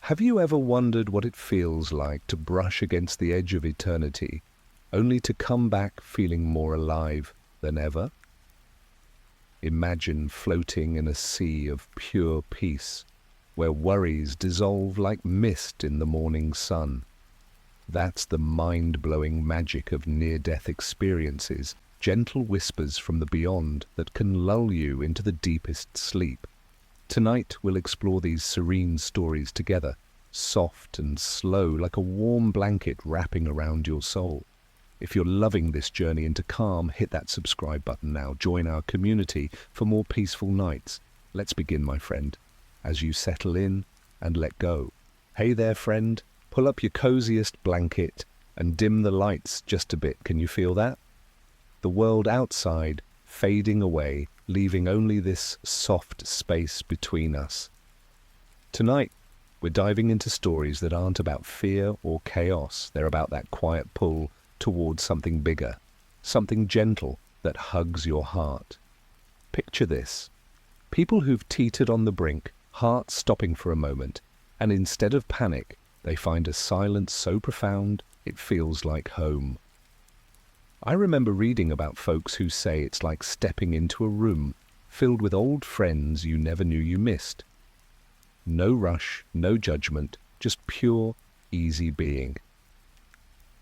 Have you ever wondered what it feels like to brush against the edge of eternity, only to come back feeling more alive than ever? Imagine floating in a sea of pure peace, where worries dissolve like mist in the morning sun. That's the mind-blowing magic of near-death experiences, gentle whispers from the beyond that can lull you into the deepest sleep. Tonight we'll explore these serene stories together, soft and slow like a warm blanket wrapping around your soul. If you're loving this journey into calm, hit that subscribe button now. Join our community for more peaceful nights. Let's begin, my friend, as you settle in and let go. Hey there, friend. Pull up your coziest blanket and dim the lights just a bit. Can you feel that? The world outside fading away, leaving only this soft space between us. Tonight, we're diving into stories that aren't about fear or chaos. They're about that quiet pull towards something bigger, something gentle that hugs your heart. Picture this. People who've teetered on the brink, hearts stopping for a moment, and instead of panic, they find a silence so profound it feels like home. I remember reading about folks who say it's like stepping into a room filled with old friends you never knew you missed. No rush, no judgment, just pure, easy being.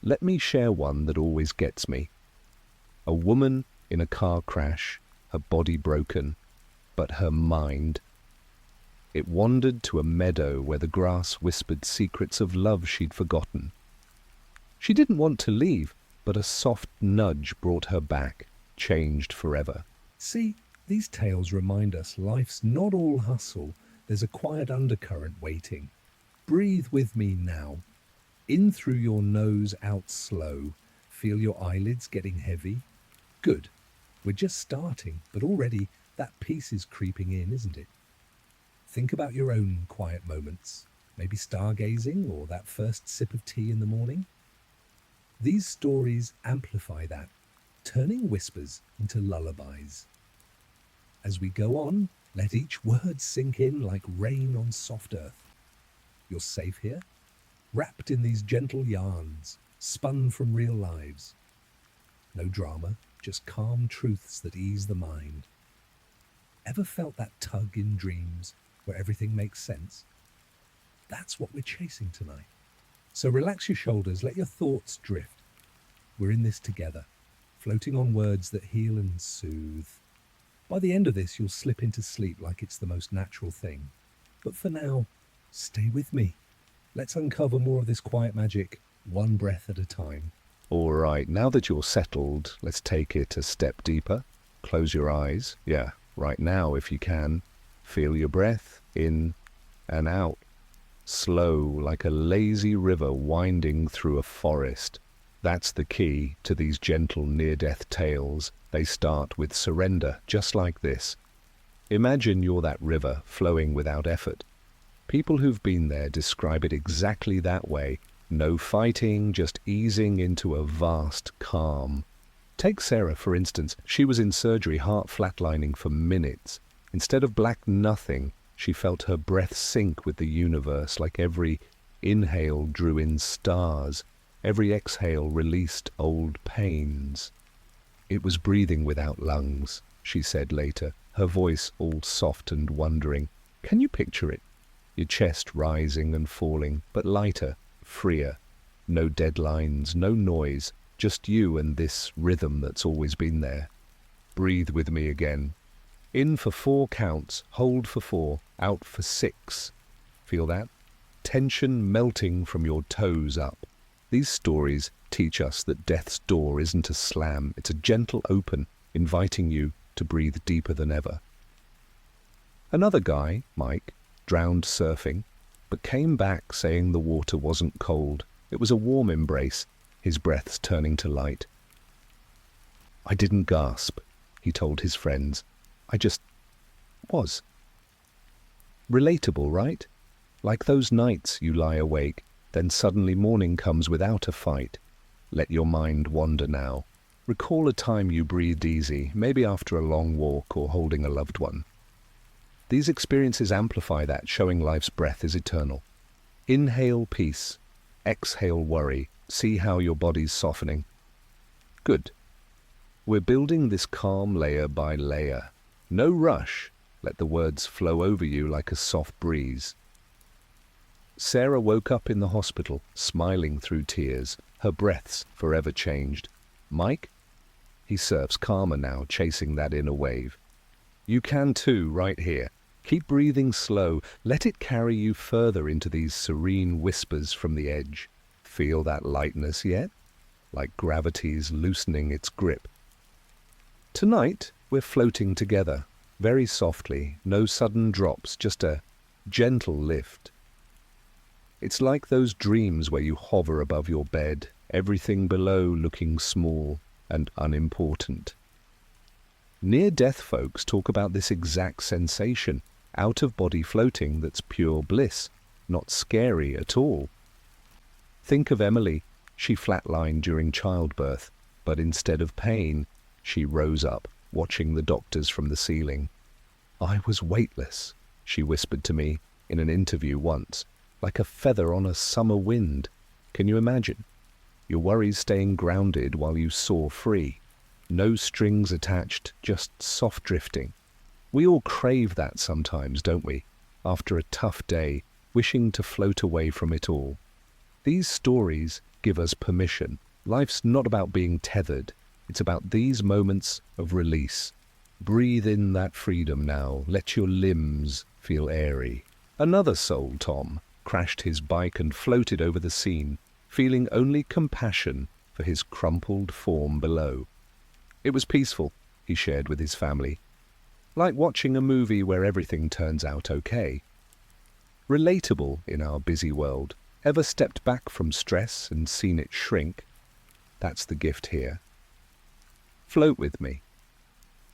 Let me share one that always gets me. A woman in a car crash, her body broken, but her mind. It wandered to a meadow where the grass whispered secrets of love she'd forgotten. She didn't want to leave, but a soft nudge brought her back, changed forever. See, these tales remind us life's not all hustle. There's a quiet undercurrent waiting. Breathe with me now. In through your nose, out slow. Feel your eyelids getting heavy? Good. We're just starting, but already that peace is creeping in, isn't it? Think about your own quiet moments, maybe stargazing or that first sip of tea in the morning. These stories amplify that, turning whispers into lullabies. As we go on, let each word sink in like rain on soft earth. You're safe here, wrapped in these gentle yarns, spun from real lives. No drama, just calm truths that ease the mind. Ever felt that tug in dreams where everything makes sense? That's what we're chasing tonight. So relax your shoulders, let your thoughts drift. We're in this together, floating on words that heal and soothe. By the end of this, you'll slip into sleep like it's the most natural thing. But for now, stay with me. Let's uncover more of this quiet magic, one breath at a time. All right, now that you're settled, let's take it a step deeper. Close your eyes. Yeah, right now if you can. Feel your breath in and out. Slow, like a lazy river winding through a forest. That's the key to these gentle near-death tales. They start with surrender, just like this. Imagine you're that river flowing without effort. People who've been there describe it exactly that way. No fighting, just easing into a vast calm. Take Sarah, for instance. She was in surgery, heart flatlining for minutes. Instead of black nothing, she felt her breath sink with the universe, like every inhale drew in stars, every exhale released old pains. It was breathing without lungs, she said later, her voice all soft and wondering. Can you picture it? Your chest rising and falling, but lighter, freer. No deadlines, no noise, just you and this rhythm that's always been there. Breathe with me again. In for 4 counts, hold for 4, out for 6. Feel that? Tension melting from your toes up. These stories teach us that death's door isn't a slam, it's a gentle open, inviting you to breathe deeper than ever. Another guy, Mike, drowned surfing, but came back saying the water wasn't cold. It was a warm embrace, his breaths turning to light. I didn't gasp, he told his friends. I just was. Relatable, right? Like those nights you lie awake, then suddenly morning comes without a fight. Let your mind wander now. Recall a time you breathed easy, maybe after a long walk or holding a loved one. These experiences amplify that, showing life's breath is eternal. Inhale peace, exhale worry. See how your body's softening. Good. We're building this calm layer by layer. No rush. Let the words flow over you like a soft breeze. Sarah woke up in the hospital, smiling through tears, her breaths forever changed. Mike? He surfs calmer now, chasing that inner wave. You can too, right here. Keep breathing slow. Let it carry you further into these serene whispers from the edge. Feel that lightness yet? Like gravity's loosening its grip. Tonight, we're floating together, very softly, no sudden drops, just a gentle lift. It's like those dreams where you hover above your bed, everything below looking small and unimportant. Near-death folks talk about this exact sensation, out-of-body floating that's pure bliss, not scary at all. Think of Emily. She flatlined during childbirth, but instead of pain, she rose up, watching the doctors from the ceiling. I was weightless, she whispered to me in an interview once, like a feather on a summer wind. Can you imagine? Your worries staying grounded while you soar free. No strings attached, just soft drifting. We all crave that sometimes, don't we? After a tough day, wishing to float away from it all. These stories give us permission. Life's not about being tethered. It's about these moments of release. Breathe in that freedom now. Let your limbs feel airy. Another soul, Tom, crashed his bike and floated over the scene, feeling only compassion for his crumpled form below. It was peaceful, he shared with his family. Like watching a movie where everything turns out okay. Relatable in our busy world. Ever stepped back from stress and seen it shrink? That's the gift here. Float with me.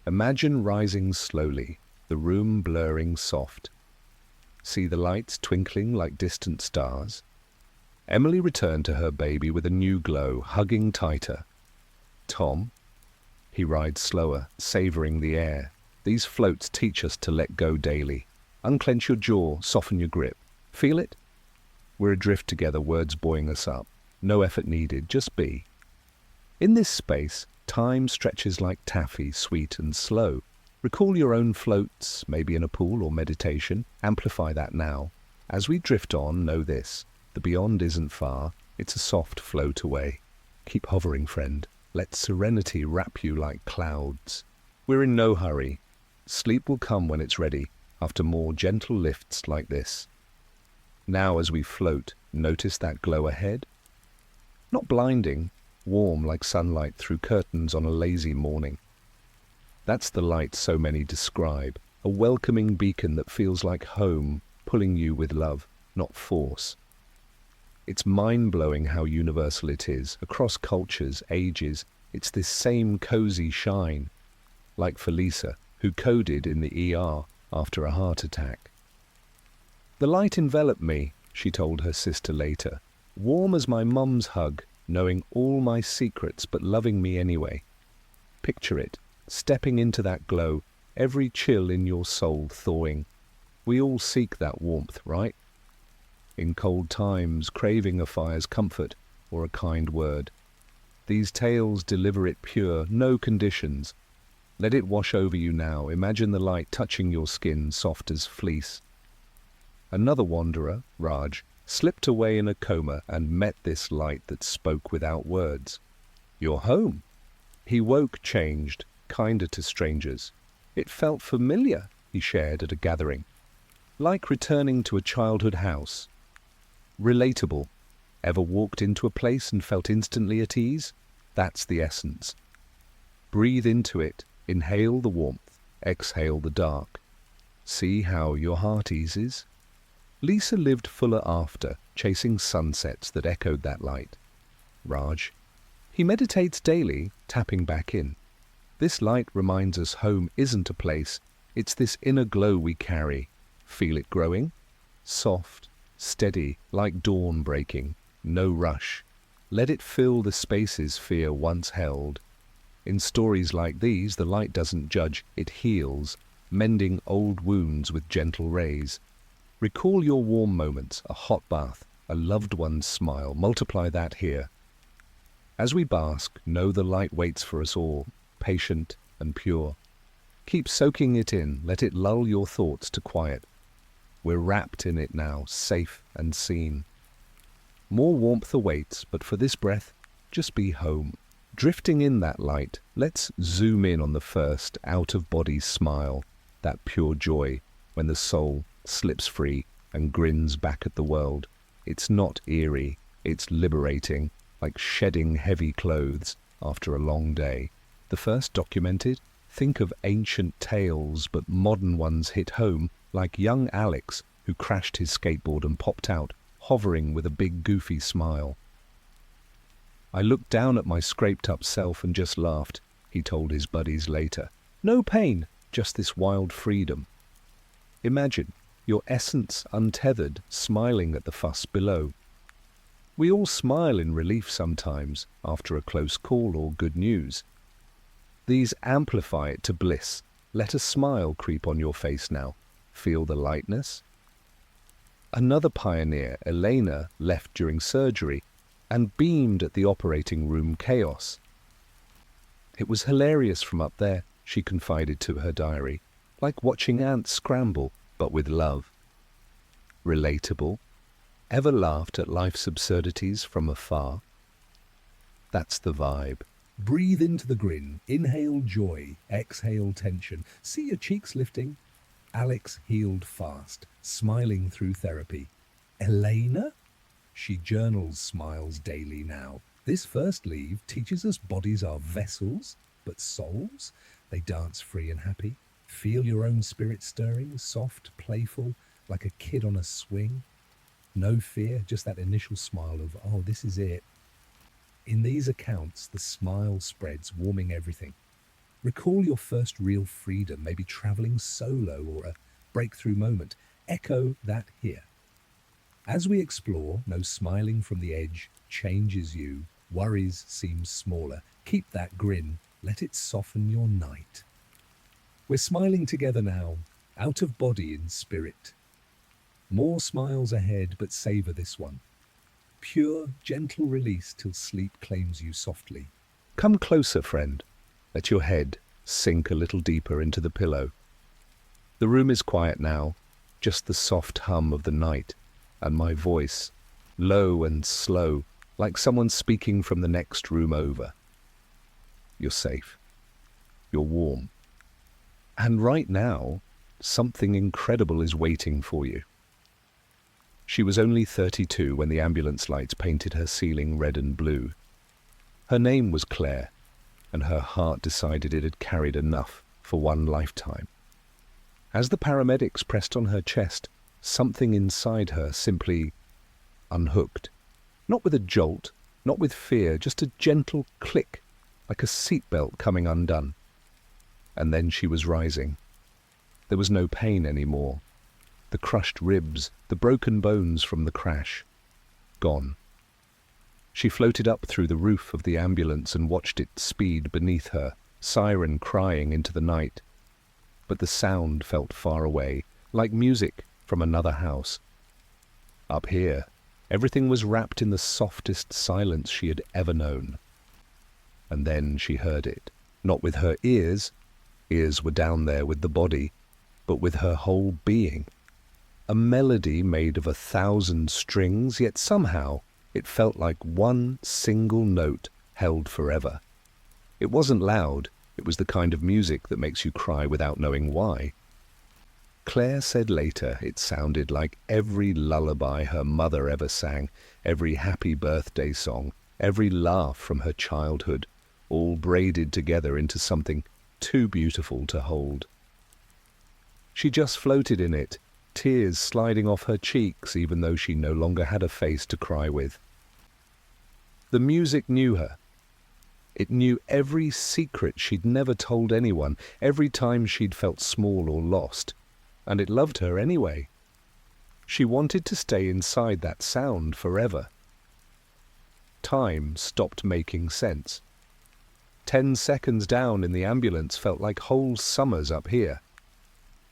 Imagine rising slowly, the room blurring soft. See the lights twinkling like distant stars? Emily returned to her baby with a new glow, hugging tighter. Tom? He rides slower, savoring the air. These floats teach us to let go daily. Unclench your jaw, soften your grip. Feel it? We're adrift together, words buoying us up. No effort needed, just be. In this space, time stretches like taffy, sweet and slow. Recall your own floats, maybe in a pool or meditation. Amplify that now. As we drift on, know this. The beyond isn't far. It's a soft float away. Keep hovering, friend. Let serenity wrap you like clouds. We're in no hurry. Sleep will come when it's ready, after more gentle lifts like this. Now as we float, notice that glow ahead? Not blinding, warm like sunlight through curtains on a lazy morning. That's the light so many describe, a welcoming beacon that feels like home, pulling you with love, not force. It's mind-blowing how universal it is, across cultures, ages. It's this same cozy shine, like for Lisa, who coded in the ER after a heart attack. The light enveloped me, she told her sister later, warm as my mum's hug, knowing all my secrets but loving me anyway. Picture it, stepping into that glow, every chill in your soul thawing. We all seek that warmth, right? In cold times, craving a fire's comfort or a kind word. These tales deliver it pure, no conditions. Let it wash over you now. Imagine the light touching your skin, soft as fleece. Another wanderer, Raj, slipped away in a coma and met this light that spoke without words. You're home. He woke changed, kinder to strangers. It felt familiar, he shared at a gathering. Like returning to a childhood house. Relatable. Ever walked into a place and felt instantly at ease? That's the essence. Breathe into it. Inhale the warmth. Exhale the dark. See how your heart eases? Lisa lived fuller after, chasing sunsets that echoed that light. Raj. He meditates daily, tapping back in. This light reminds us home isn't a place, it's this inner glow we carry. Feel it growing? Soft, steady, like dawn breaking. No rush. Let it fill the spaces fear once held. In stories like these, the light doesn't judge, it heals, mending old wounds with gentle rays. Recall your warm moments, a hot bath, a loved one's smile. Multiply that here. As we bask, know the light waits for us all, patient and pure. Keep soaking it in, let it lull your thoughts to quiet. We're wrapped in it now, safe and seen. More warmth awaits, but for this breath, just be home. Drifting in that light, let's zoom in on the first out-of-body smile, that pure joy when the soul slips free and grins back at the world. It's not eerie, it's liberating, like shedding heavy clothes after a long day. The first documented? Think of ancient tales, but modern ones hit home, like young Alex, who crashed his skateboard and popped out, hovering with a big goofy smile. I looked down at my scraped-up self and just laughed, he told his buddies later. No pain, just this wild freedom. Imagine, your essence untethered, smiling at the fuss below. We all smile in relief sometimes, after a close call or good news. These amplify it to bliss. Let a smile creep on your face now. Feel the lightness? Another pioneer, Elena, left during surgery and beamed at the operating room chaos. It was hilarious from up there, she confided to her diary, like watching ants scramble, but with love. Relatable? Ever laughed at life's absurdities from afar? That's the vibe. Breathe into the grin, inhale joy, exhale tension. See your cheeks lifting. Alex healed fast, smiling through therapy. Elena? She journals smiles daily now. This first leave teaches us bodies are vessels, but souls, they dance free and happy. Feel your own spirit stirring, soft, playful, like a kid on a swing. No fear, just that initial smile of, oh, this is it. In these accounts, the smile spreads, warming everything. Recall your first real freedom, maybe traveling solo or a breakthrough moment. Echo that here. As we explore, no smiling from the edge changes you. Worries seem smaller. Keep that grin. Let it soften your night. We're smiling together now, out of body in spirit. More smiles ahead, but savor this one. Pure, gentle release till sleep claims you softly. Come closer, friend. Let your head sink a little deeper into the pillow. The room is quiet now, just the soft hum of the night, and my voice, low and slow, like someone speaking from the next room over. You're safe. You're warm. And right now, something incredible is waiting for you. She was only 32 when the ambulance lights painted her ceiling red and blue. Her name was Claire, and her heart decided it had carried enough for one lifetime. As the paramedics pressed on her chest, something inside her simply unhooked. Not with a jolt, not with fear, just a gentle click, like a seatbelt coming undone. And then she was rising. There was no pain anymore. The crushed ribs, the broken bones from the crash, gone. She floated up through the roof of the ambulance and watched it speed beneath her, siren crying into the night. But the sound felt far away, like music from another house. Up here, everything was wrapped in the softest silence she had ever known. And then she heard it, not with her ears were down there with the body, but with her whole being. A melody made of 1,000 strings, yet somehow it felt like one single note held forever. It wasn't loud, it was the kind of music that makes you cry without knowing why. Claire said later it sounded like every lullaby her mother ever sang, every happy birthday song, every laugh from her childhood, all braided together into something too beautiful to hold. She just floated in it, tears sliding off her cheeks even though she no longer had a face to cry with. The music knew her. It knew every secret she'd never told anyone, every time she'd felt small or lost, and it loved her anyway. She wanted to stay inside that sound forever. Time stopped making sense. 10 seconds down in the ambulance felt like whole summers up here.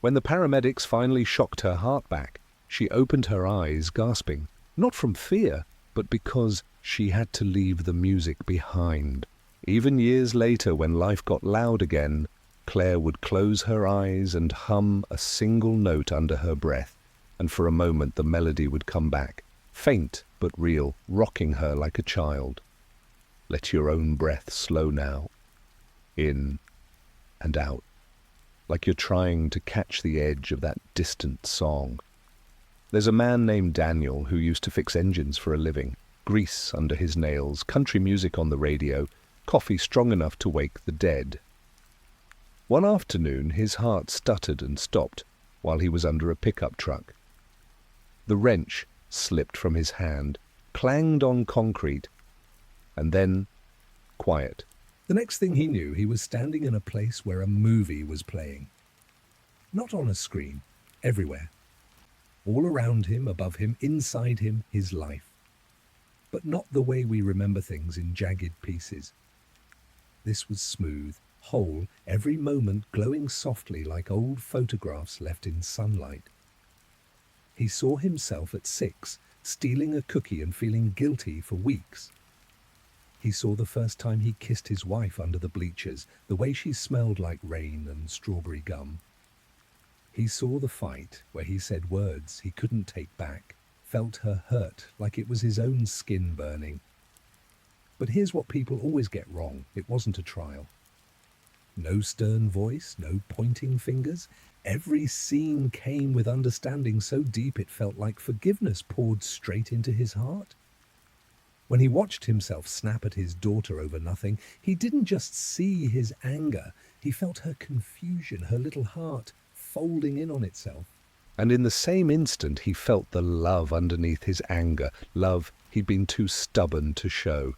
When the paramedics finally shocked her heart back, She opened her eyes, gasping, not from fear, but because she had to leave the music behind. Even years later, when life got loud again, Claire would close her eyes and hum a single note under her breath, and for a moment the melody would come back, faint but real, rocking her like a child. Let your own breath slow now, in and out, like you're trying to catch the edge of that distant song. There's a man named Daniel who used to fix engines for a living, grease under his nails, country music on the radio, coffee strong enough to wake the dead. One afternoon his heart stuttered and stopped while he was under a pickup truck. The wrench slipped from his hand, clanged on concrete, and then quiet. The next thing he knew, he was standing in a place where a movie was playing. Not on a screen, everywhere. All around him, above him, inside him, his life. But not the way we remember things in jagged pieces. This was smooth, whole, every moment glowing softly like old photographs left in sunlight. He saw himself at 6, stealing a cookie and feeling guilty for weeks. He saw the first time he kissed his wife under the bleachers, the way she smelled like rain and strawberry gum. He saw the fight where he said words he couldn't take back, felt her hurt like it was his own skin burning. But here's what people always get wrong. It wasn't a trial. No stern voice, no pointing fingers. Every scene came with understanding so deep it felt like forgiveness poured straight into his heart. When he watched himself snap at his daughter over nothing, he didn't just see his anger. He felt her confusion, her little heart folding in on itself. And in the same instant he felt the love underneath his anger, love he'd been too stubborn to show.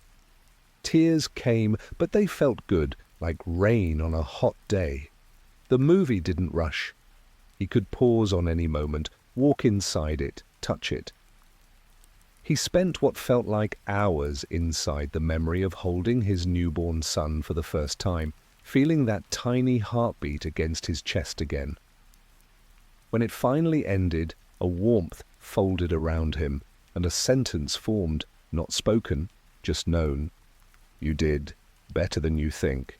Tears came, but they felt good, like rain on a hot day. The movie didn't rush. He could pause on any moment, walk inside it, touch it. He spent what felt like hours inside the memory of holding his newborn son for the first time, feeling that tiny heartbeat against his chest again. When it finally ended, a warmth folded around him, and a sentence formed, not spoken, just known. You did better than you think.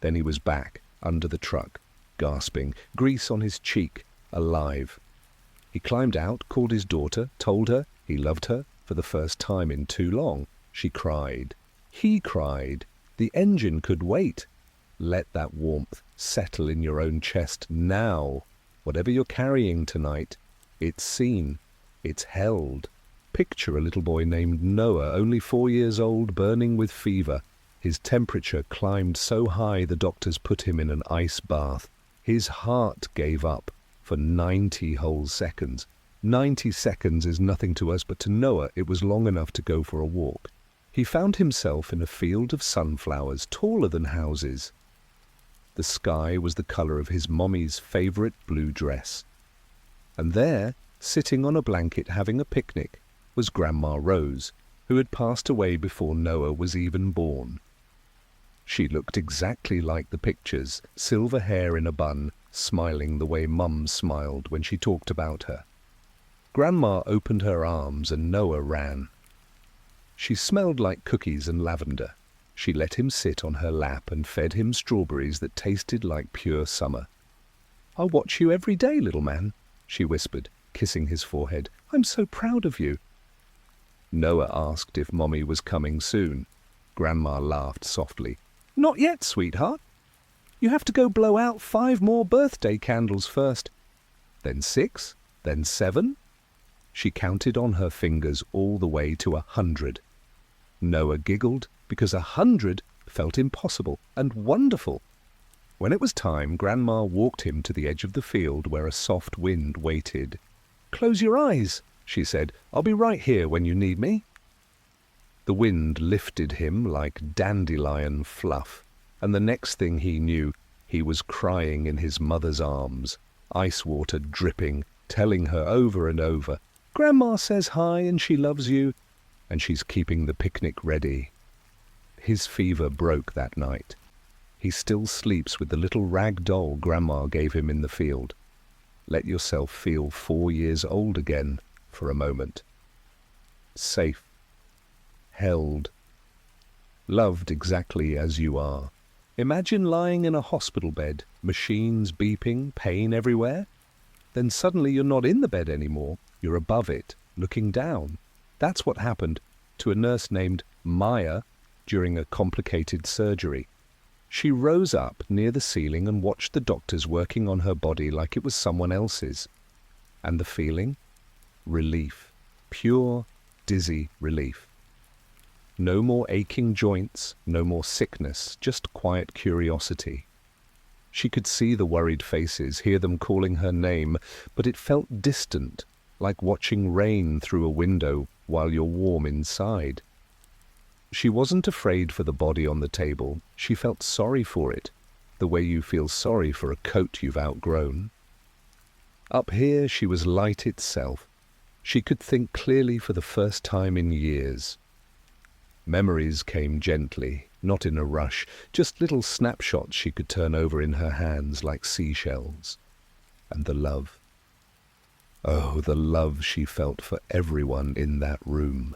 Then he was back, under the truck, gasping, grease on his cheek, alive. He climbed out, called his daughter, told her he loved her for the first time in too long. She cried. He cried. The engine could wait. Let that warmth settle in your own chest now. Whatever you're carrying tonight, it's seen, it's held. Picture a little boy named Noah, only 4 years old, burning with fever. His temperature climbed so high the doctors put him in an ice bath. His heart gave up for 90 whole seconds. 90 seconds is nothing to us, but to Noah it was long enough to go for a walk. He found himself in a field of sunflowers, taller than houses. The sky was the color of his mommy's favorite blue dress. And there, sitting on a blanket having a picnic, was Grandma Rose, who had passed away before Noah was even born. She looked exactly like the pictures, silver hair in a bun, smiling the way Mum smiled when she talked about her. Grandma opened her arms and Noah ran. She smelled like cookies and lavender. She let him sit on her lap and fed him strawberries that tasted like pure summer. "I'll watch you every day, little man," she whispered, kissing his forehead. "I'm so proud of you." Noah asked if Mommy was coming soon. Grandma laughed softly. "Not yet, sweetheart. You have to go blow out 5 more birthday candles first. Then 6, then 7. She counted on her fingers all the way to 100. Noah giggled because 100 felt impossible and wonderful. When it was time, Grandma walked him to the edge of the field where a soft wind waited. "Close your eyes," she said. "I'll be right here when you need me." The wind lifted him like dandelion fluff, and the next thing he knew, he was crying in his mother's arms, ice water dripping, telling her over and over, "Grandma says hi and she loves you, and she's keeping the picnic ready." His fever broke that night. He still sleeps with the little rag doll Grandma gave him in the field. Let yourself feel 4 years old again for a moment. Safe, held, loved exactly as you are. Imagine lying in a hospital bed, machines beeping, pain everywhere. Then suddenly you're not in the bed anymore, you're above it, looking down. That's what happened to a nurse named Maya during a complicated surgery. She rose up near the ceiling and watched the doctors working on her body like it was someone else's. And the feeling? Relief. Pure, dizzy relief. No more aching joints, no more sickness, just quiet curiosity. She could see the worried faces, hear them calling her name, but it felt distant, like watching rain through a window while you're warm inside. She wasn't afraid for the body on the table. She felt sorry for it, the way you feel sorry for a coat you've outgrown. Up here, she was light itself. She could think clearly for the first time in years. Memories came gently, not in a rush, just little snapshots she could turn over in her hands like seashells. And the love. Oh, the love she felt for everyone in that room.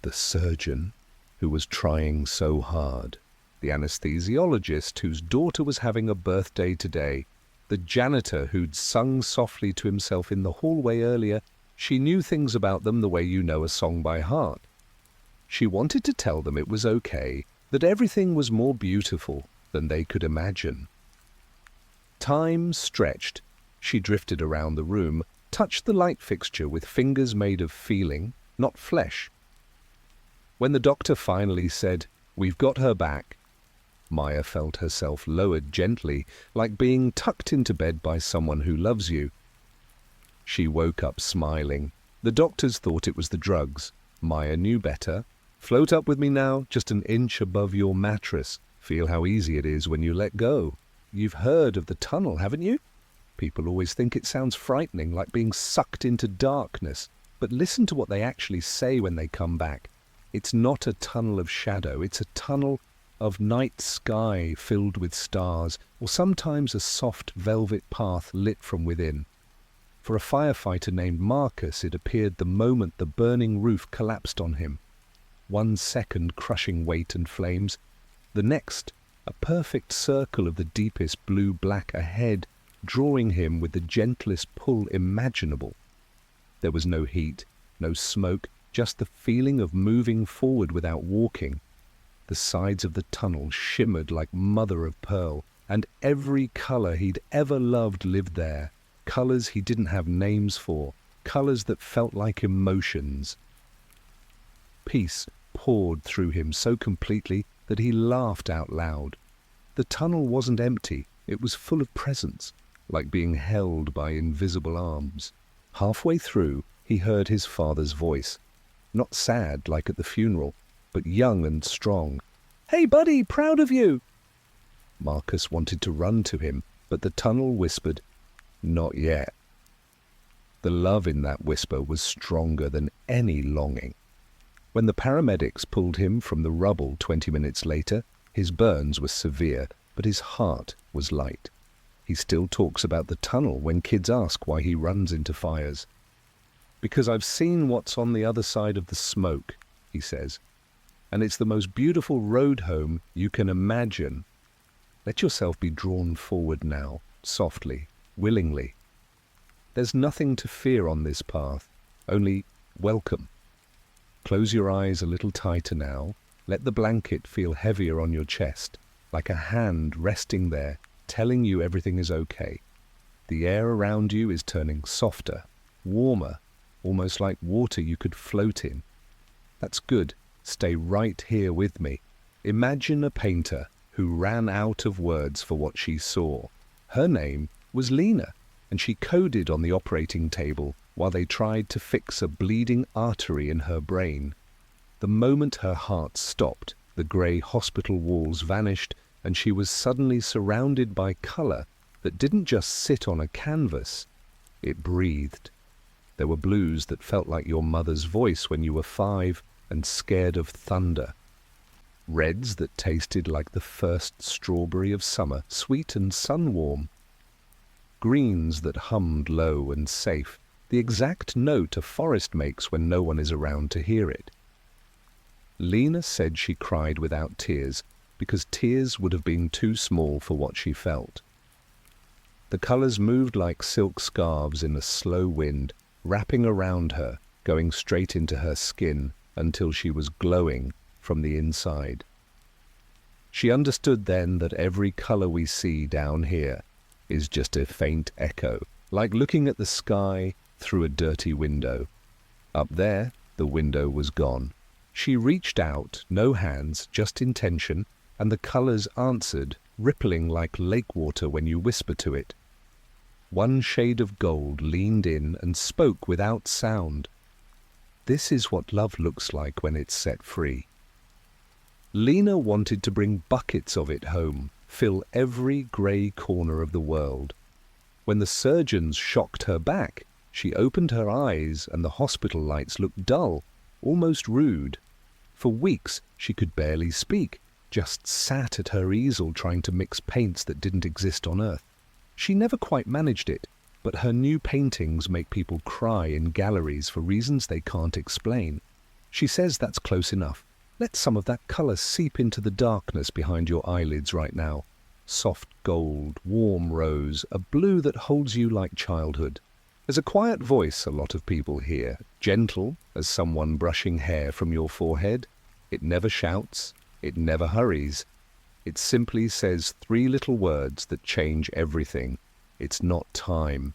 The surgeon, who was trying so hard. The anesthesiologist, whose daughter was having a birthday today. The janitor, who'd sung softly to himself in the hallway earlier. She knew things about them the way you know a song by heart. She wanted to tell them it was okay, that everything was more beautiful than they could imagine. Time stretched. She drifted around the room, touched the light fixture with fingers made of feeling, not flesh. When the doctor finally said, "We've got her back," Maya felt herself lowered gently, like being tucked into bed by someone who loves you. She woke up smiling. The doctors thought it was the drugs. Maya knew better. Float up with me now, just an inch above your mattress. Feel how easy it is when you let go. You've heard of the tunnel, haven't you? People always think it sounds frightening, like being sucked into darkness. But listen to what they actually say when they come back. It's not a tunnel of shadow. It's a tunnel of night sky filled with stars, or sometimes a soft velvet path lit from within. For a firefighter named Marcus, it appeared the moment the burning roof collapsed on him. 1 second crushing weight and flames. The next, a perfect circle of the deepest blue-black ahead, drawing him with the gentlest pull imaginable. There was no heat, no smoke, just the feeling of moving forward without walking. The sides of the tunnel shimmered like mother of pearl, and every color he'd ever loved lived there. Colors he didn't have names for, colors that felt like emotions. Peace poured through him so completely that he laughed out loud. The tunnel wasn't empty, it was full of presence, like being held by invisible arms. Halfway through, he heard his father's voice. Not sad like at the funeral, but young and strong. "Hey, buddy, proud of you!" Marcus wanted to run to him, but the tunnel whispered, "Not yet." The love in that whisper was stronger than any longing. When the paramedics pulled him from the rubble 20 minutes later, his burns were severe, but his heart was light. He still talks about the tunnel when kids ask why he runs into fires. "Because I've seen what's on the other side of the smoke," he says. "And it's the most beautiful road home you can imagine." Let yourself be drawn forward now, softly, willingly. There's nothing to fear on this path, only welcome. Close your eyes a little tighter now. Let the blanket feel heavier on your chest, like a hand resting there, telling you everything is okay. The air around you is turning softer, warmer, almost like water you could float in. That's good. Stay right here with me. Imagine a painter who ran out of words for what she saw. Her name was Lena, and she coded on the operating table while they tried to fix a bleeding artery in her brain. The moment her heart stopped, the grey hospital walls vanished, and she was suddenly surrounded by colour that didn't just sit on a canvas. It breathed. There were blues that felt like your mother's voice when you were 5 and scared of thunder. Reds that tasted like the first strawberry of summer, sweet and sun-warm. greens that hummed low and safe, the exact note a forest makes when no one is around to hear it. Lena said she cried without tears because tears would have been too small for what she felt. The colors moved like silk scarves in a slow wind, wrapping around her, going straight into her skin until she was glowing from the inside. She understood then that every color we see down here is just a faint echo, like looking at the sky through a dirty window. Up there, the window was gone. She reached out, no hands, just intention, and the colors answered, rippling like lake water when you whisper to it. One shade of gold leaned in and spoke without sound. This is what love looks like when it's set free. Lena wanted to bring buckets of it home, fill every grey corner of the world. When the surgeons shocked her back, she opened her eyes and the hospital lights looked dull, almost rude. For weeks she could barely speak, just sat at her easel trying to mix paints that didn't exist on Earth. She never quite managed it, but her new paintings make people cry in galleries for reasons they can't explain. She says that's close enough. Let some of that color seep into the darkness behind your eyelids right now. Soft gold, warm rose, a blue that holds you like childhood. There's a quiet voice a lot of people hear, gentle as someone brushing hair from your forehead. It never shouts, it never hurries. It simply says 3 little words that change everything. It's not time.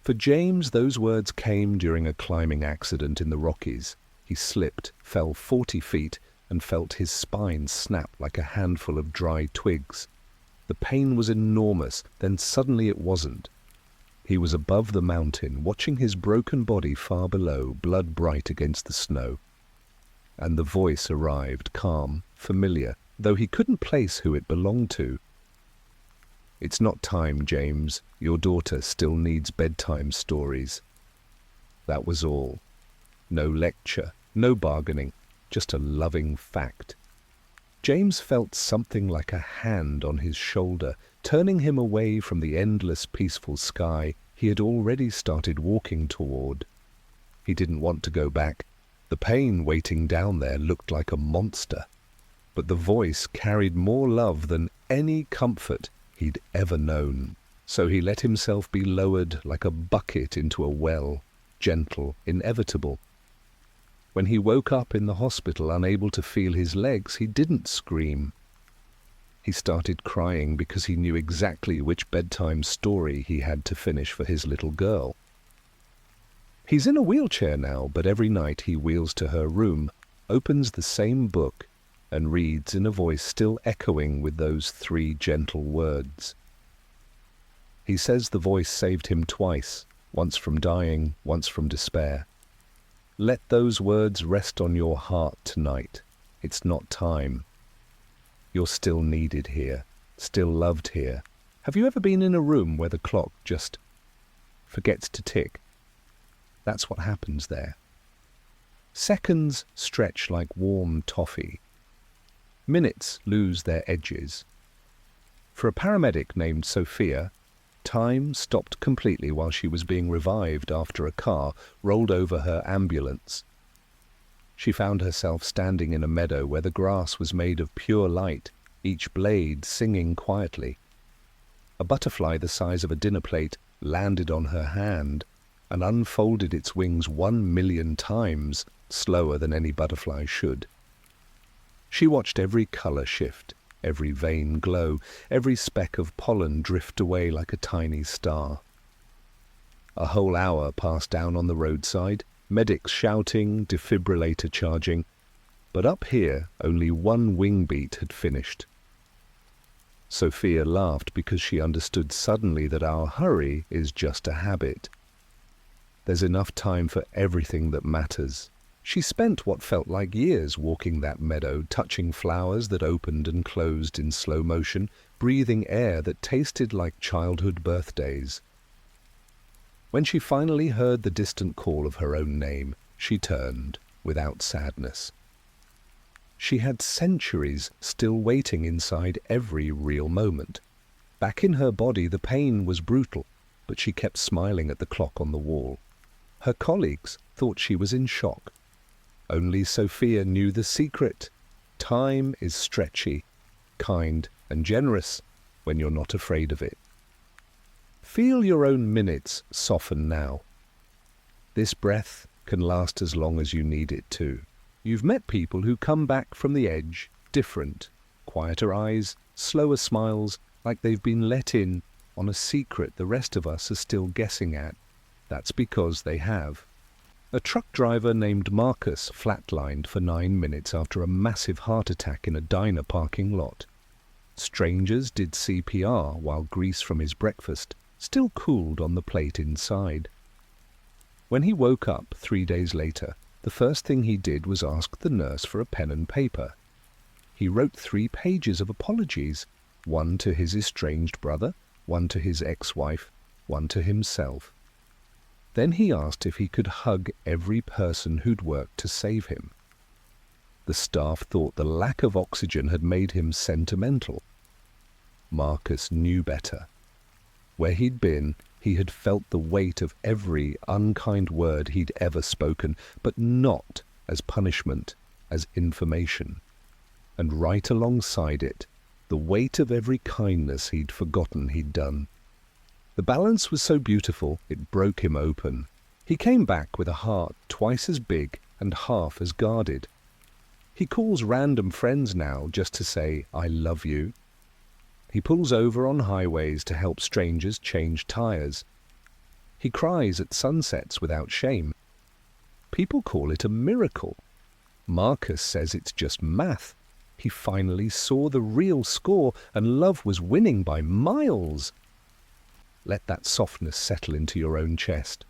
For James, those words came during a climbing accident in the Rockies. He slipped, fell 40 feet, and felt his spine snap like a handful of dry twigs. The pain was enormous, then suddenly it wasn't. He was above the mountain, watching his broken body far below, blood bright against the snow. And the voice arrived, calm, familiar, though he couldn't place who it belonged to. It's not time, James. Your daughter still needs bedtime stories. That was all. No lecture, no bargaining, just a loving fact. James felt something like a hand on his shoulder, turning him away from the endless peaceful sky he had already started walking toward. He didn't want to go back. The pain waiting down there looked like a monster. But the voice carried more love than any comfort he'd ever known. So he let himself be lowered like a bucket into a well, gentle, inevitable. When he woke up in the hospital, unable to feel his legs, he didn't scream. He started crying because he knew exactly which bedtime story he had to finish for his little girl. He's in a wheelchair now, but every night he wheels to her room, opens the same book, and reads in a voice still echoing with those 3 gentle words. He says the voice saved him twice, once from dying, once from despair. Let those words rest on your heart tonight. It's not time. You're still needed here, still loved here. Have you ever been in a room where the clock just forgets to tick? That's what happens there. Seconds stretch like warm toffee. Minutes lose their edges. For a paramedic named Sophia, time stopped completely while she was being revived after a car rolled over her ambulance. She found herself standing in a meadow where the grass was made of pure light, each blade singing quietly. A butterfly the size of a dinner plate landed on her hand and unfolded its wings 1,000,000 times slower than any butterfly should. She watched every color shift, every vein glow, every speck of pollen drift away like a tiny star. A whole hour passed down on the roadside, medics shouting, defibrillator charging, but up here only 1 wing beat had finished. Sophia laughed because she understood suddenly that our hurry is just a habit. There's enough time for everything that matters. She spent what felt like years walking that meadow, touching flowers that opened and closed in slow motion, breathing air that tasted like childhood birthdays. When she finally heard the distant call of her own name, she turned, without sadness. She had centuries still waiting inside every real moment. Back in her body, the pain was brutal, but she kept smiling at the clock on the wall. Her colleagues thought she was in shock. Only Sophia knew the secret. Time is stretchy, kind and generous when you're not afraid of it. Feel your own minutes soften now. This breath can last as long as you need it to. You've met people who come back from the edge, different, quieter eyes, slower smiles, like they've been let in on a secret the rest of us are still guessing at. That's because they have. A truck driver named Marcus flatlined for 9 minutes after a massive heart attack in a diner parking lot. Strangers did CPR while grease from his breakfast still cooled on the plate inside. When he woke up 3 days later, the first thing he did was ask the nurse for a pen and paper. He wrote 3 pages of apologies, one to his estranged brother, one to his ex-wife, one to himself. Then he asked if he could hug every person who'd worked to save him. The staff thought the lack of oxygen had made him sentimental. Marcus knew better. Where he'd been, he had felt the weight of every unkind word he'd ever spoken, but not as punishment, as information. And right alongside it, the weight of every kindness he'd forgotten he'd done. The balance was so beautiful, it broke him open. He came back with a heart twice as big and half as guarded. He calls random friends now just to say, "I love you." He pulls over on highways to help strangers change tires. He cries at sunsets without shame. People call it a miracle. Marcus says it's just math. He finally saw the real score, and love was winning by miles. Let that softness settle into your own chest.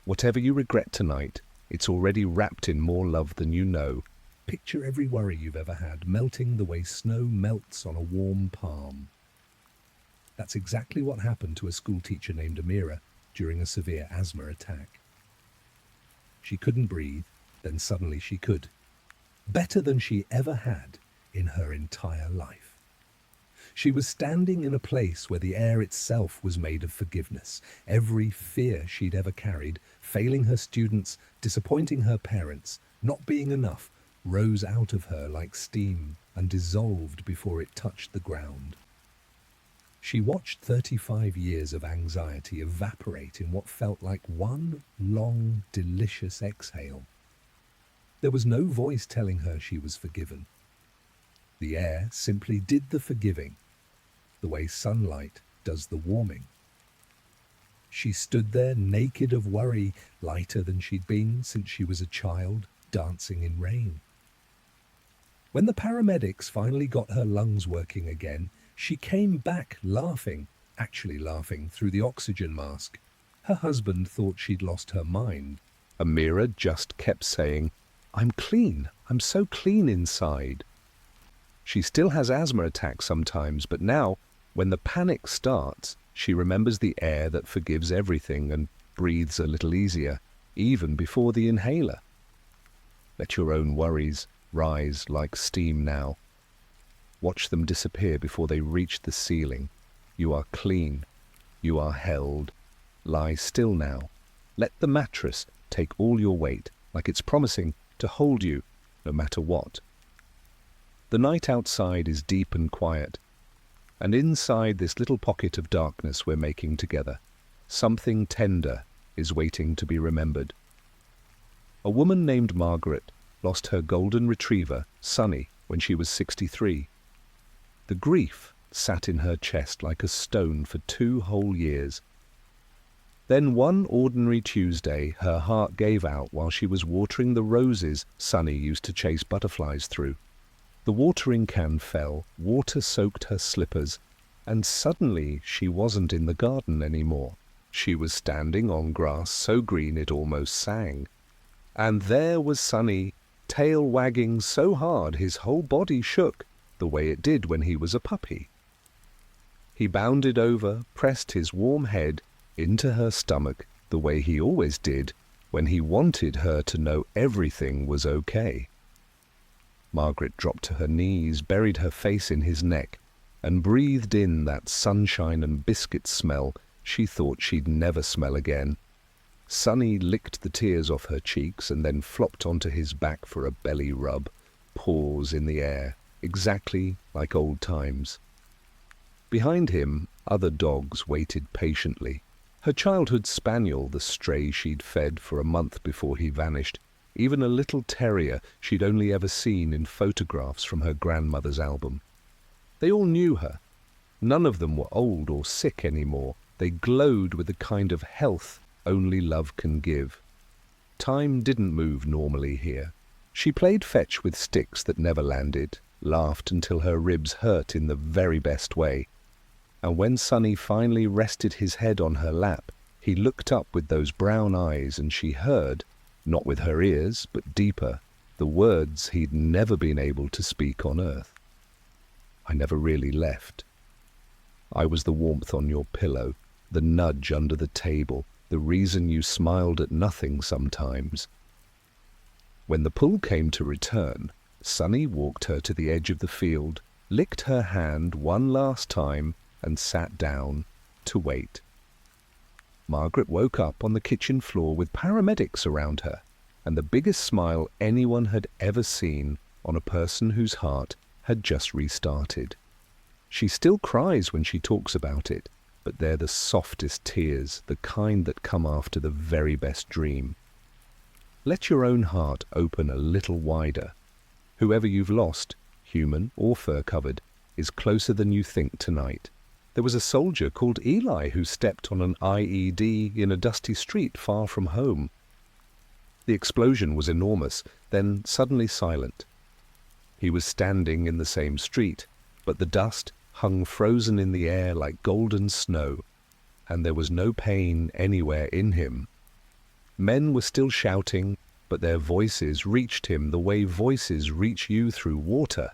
Whatever you regret tonight, it's already wrapped in more love than you know. Picture every worry you've ever had melting the way snow melts on a warm palm. That's exactly what happened to a schoolteacher named Amira during a severe asthma attack. She couldn't breathe, then suddenly she could. Better than she ever had in her entire life. She was standing in a place where the air itself was made of forgiveness. Every fear she'd ever carried, failing her students, disappointing her parents, not being enough, rose out of her like steam and dissolved before it touched the ground. She watched 35 years of anxiety evaporate in what felt like one long, delicious exhale. There was no voice telling her she was forgiven. The air simply did the forgiving, the way sunlight does the warming. She stood there naked of worry, lighter than she'd been since she was a child, dancing in rain. When the paramedics finally got her lungs working again, she came back laughing, actually laughing through the oxygen mask. Her husband thought she'd lost her mind. Amira just kept saying, "I'm clean. I'm so clean inside." She still has asthma attacks sometimes, but now, when the panic starts, she remembers the air that forgives everything and breathes a little easier, even before the inhaler. Let your own worries rise like steam now. Watch them disappear before they reach the ceiling. You are clean. You are held. Lie still now. Let the mattress take all your weight, like it's promising to hold you no matter what. The night outside is deep and quiet, and inside this little pocket of darkness we're making together, something tender is waiting to be remembered. A woman named Margaret lost her golden retriever, Sunny, when she was 63. The grief sat in her chest like a stone for 2 whole years. Then one ordinary Tuesday, her heart gave out while she was watering the roses Sunny used to chase butterflies through. The watering can fell, water soaked her slippers, and suddenly she wasn't in the garden anymore. She was standing on grass so green it almost sang. And there was Sunny, tail wagging so hard his whole body shook, the way it did when he was a puppy. He bounded over, pressed his warm head into her stomach, the way he always did when he wanted her to know everything was okay. Margaret dropped to her knees, buried her face in his neck, and breathed in that sunshine and biscuit smell she thought she'd never smell again. Sunny licked the tears off her cheeks and then flopped onto his back for a belly rub, paws in the air, exactly like old times. Behind him, other dogs waited patiently. Her childhood spaniel, the stray she'd fed for a month before he vanished, even a little terrier she'd only ever seen in photographs from her grandmother's album. They all knew her. None of them were old or sick anymore. They glowed with the kind of health only love can give. Time didn't move normally here. She played fetch with sticks that never landed, laughed until her ribs hurt in the very best way. And when Sunny finally rested his head on her lap, he looked up with those brown eyes and she heard, not with her ears, but deeper, the words he'd never been able to speak on earth. I never really left. I was the warmth on your pillow, the nudge under the table, the reason you smiled at nothing sometimes. When the pull came to return, Sunny walked her to the edge of the field, licked her hand one last time, and sat down to wait. Margaret woke up on the kitchen floor with paramedics around her, and the biggest smile anyone had ever seen on a person whose heart had just restarted. She still cries when she talks about it, but they're the softest tears, the kind that come after the very best dream. Let your own heart open a little wider. Whoever you've lost, human or fur-covered, is closer than you think tonight. There was a soldier called Eli who stepped on an IED in a dusty street far from home. The explosion was enormous, then suddenly silent. He was standing in the same street, but the dust hung frozen in the air like golden snow, and there was no pain anywhere in him. Men were still shouting, but their voices reached him the way voices reach you through water.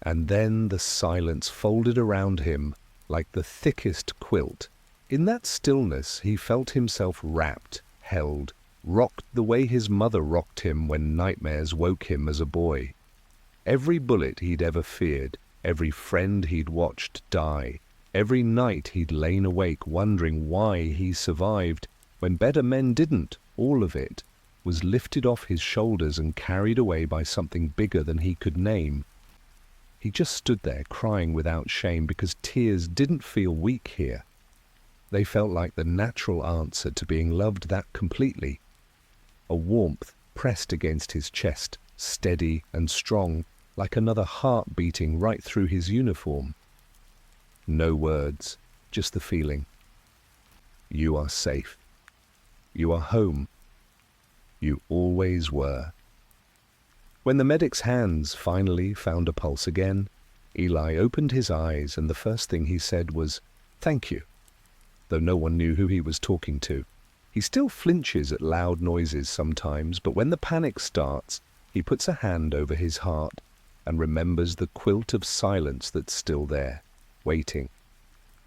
And then the silence folded around him like the thickest quilt. In that stillness he felt himself wrapped, held, rocked the way his mother rocked him when nightmares woke him as a boy. Every bullet he'd ever feared, every friend he'd watched die, every night he'd lain awake wondering why he survived when better men didn't, all of it was lifted off his shoulders and carried away by something bigger than he could name. He just stood there crying without shame because tears didn't feel weak here. They felt like the natural answer to being loved that completely. A warmth pressed against his chest, steady and strong, like another heart beating right through his uniform. No words, just the feeling. You are safe. You are home. You always were. When the medic's hands finally found a pulse again, Eli opened his eyes and the first thing he said was, "Thank you," though no one knew who he was talking to. He still flinches at loud noises sometimes, but when the panic starts, he puts a hand over his heart and remembers the quilt of silence that's still there, waiting.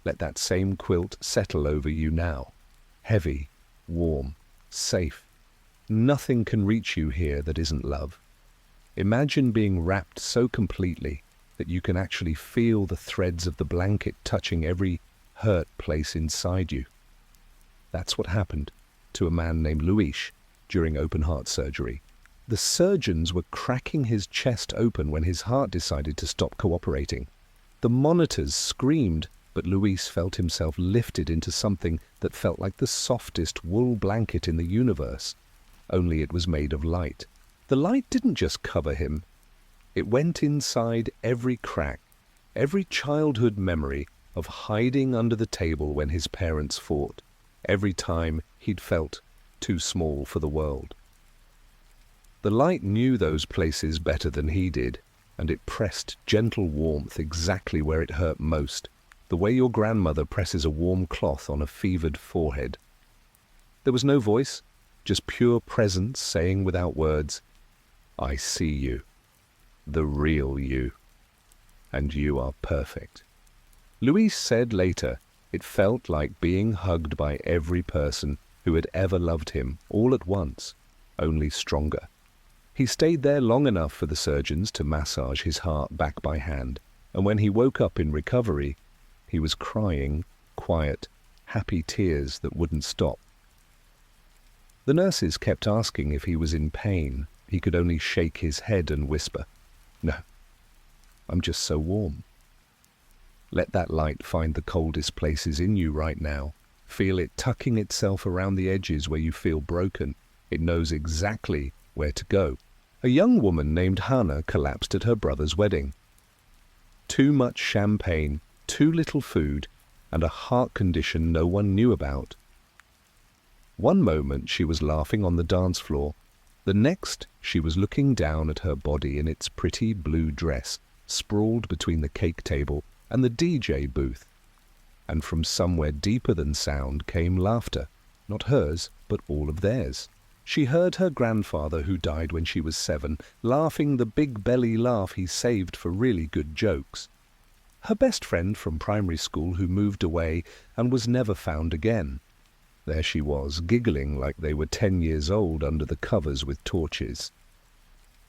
Let that same quilt settle over you now. Heavy, warm, safe. Nothing can reach you here that isn't love. Imagine being wrapped so completely that you can actually feel the threads of the blanket touching every hurt place inside you. That's what happened to a man named Luis during open-heart surgery. The surgeons were cracking his chest open when his heart decided to stop cooperating. The monitors screamed, but Luis felt himself lifted into something that felt like the softest wool blanket in the universe, only it was made of light. The light didn't just cover him. It went inside every crack, every childhood memory of hiding under the table when his parents fought, every time he'd felt too small for the world. The light knew those places better than he did, and it pressed gentle warmth exactly where it hurt most, the way your grandmother presses a warm cloth on a fevered forehead. There was no voice, just pure presence saying without words, "I see you, the real you, and you are perfect." Luis said later, it felt like being hugged by every person who had ever loved him all at once, only stronger. He stayed there long enough for the surgeons to massage his heart back by hand, and when he woke up in recovery, he was crying, quiet, happy tears that wouldn't stop. The nurses kept asking if he was in pain. He could only shake his head and whisper, "No, I'm just so warm." Let that light find the coldest places in you right now. Feel it tucking itself around the edges where you feel broken. It knows exactly where to go. A young woman named Hannah collapsed at her brother's wedding. Too much champagne, too little food, and a heart condition no one knew about. One moment she was laughing on the dance floor. The next she was looking down at her body in its pretty blue dress, sprawled between the cake table and the DJ booth. And from somewhere deeper than sound came laughter, not hers, but all of theirs. She heard her grandfather, who died when she was 7, laughing the big belly laugh he saved for really good jokes. Her best friend from primary school who moved away and was never found again. There she was, giggling like they were 10 years old under the covers with torches.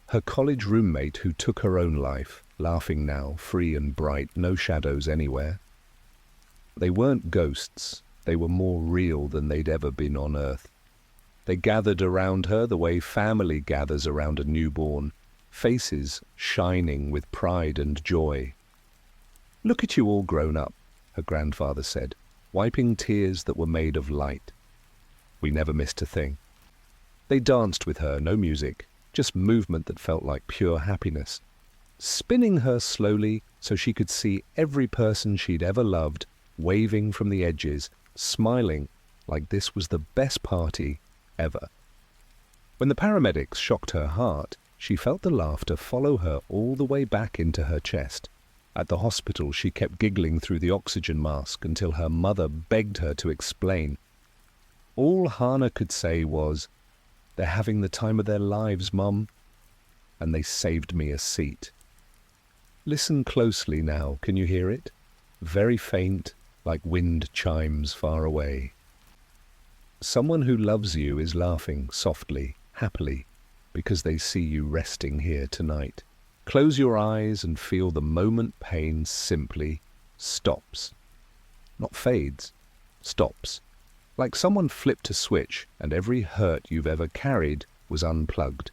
Her college roommate who took her own life, laughing now, free and bright, no shadows anywhere. They weren't ghosts. They were more real than they'd ever been on Earth. They gathered around her the way family gathers around a newborn, faces shining with pride and joy. "Look at you all grown up," her grandfather said, wiping tears that were made of light. We never missed a thing. They danced with her, no music, just movement that felt like pure happiness, spinning her slowly so she could see every person she'd ever loved, waving from the edges, smiling like this was the best party ever. When the paramedics shocked her heart, she felt the laughter follow her all the way back into her chest. At the hospital, she kept giggling through the oxygen mask until her mother begged her to explain. All Hannah could say was, "They're having the time of their lives, Mum," and they saved me a seat. Listen closely now, can you hear it? Very faint, like wind chimes far away. Someone who loves you is laughing softly, happily, because they see you resting here tonight. Close your eyes and feel the moment pain simply stops. Not fades, stops. Like someone flipped a switch and every hurt you've ever carried was unplugged.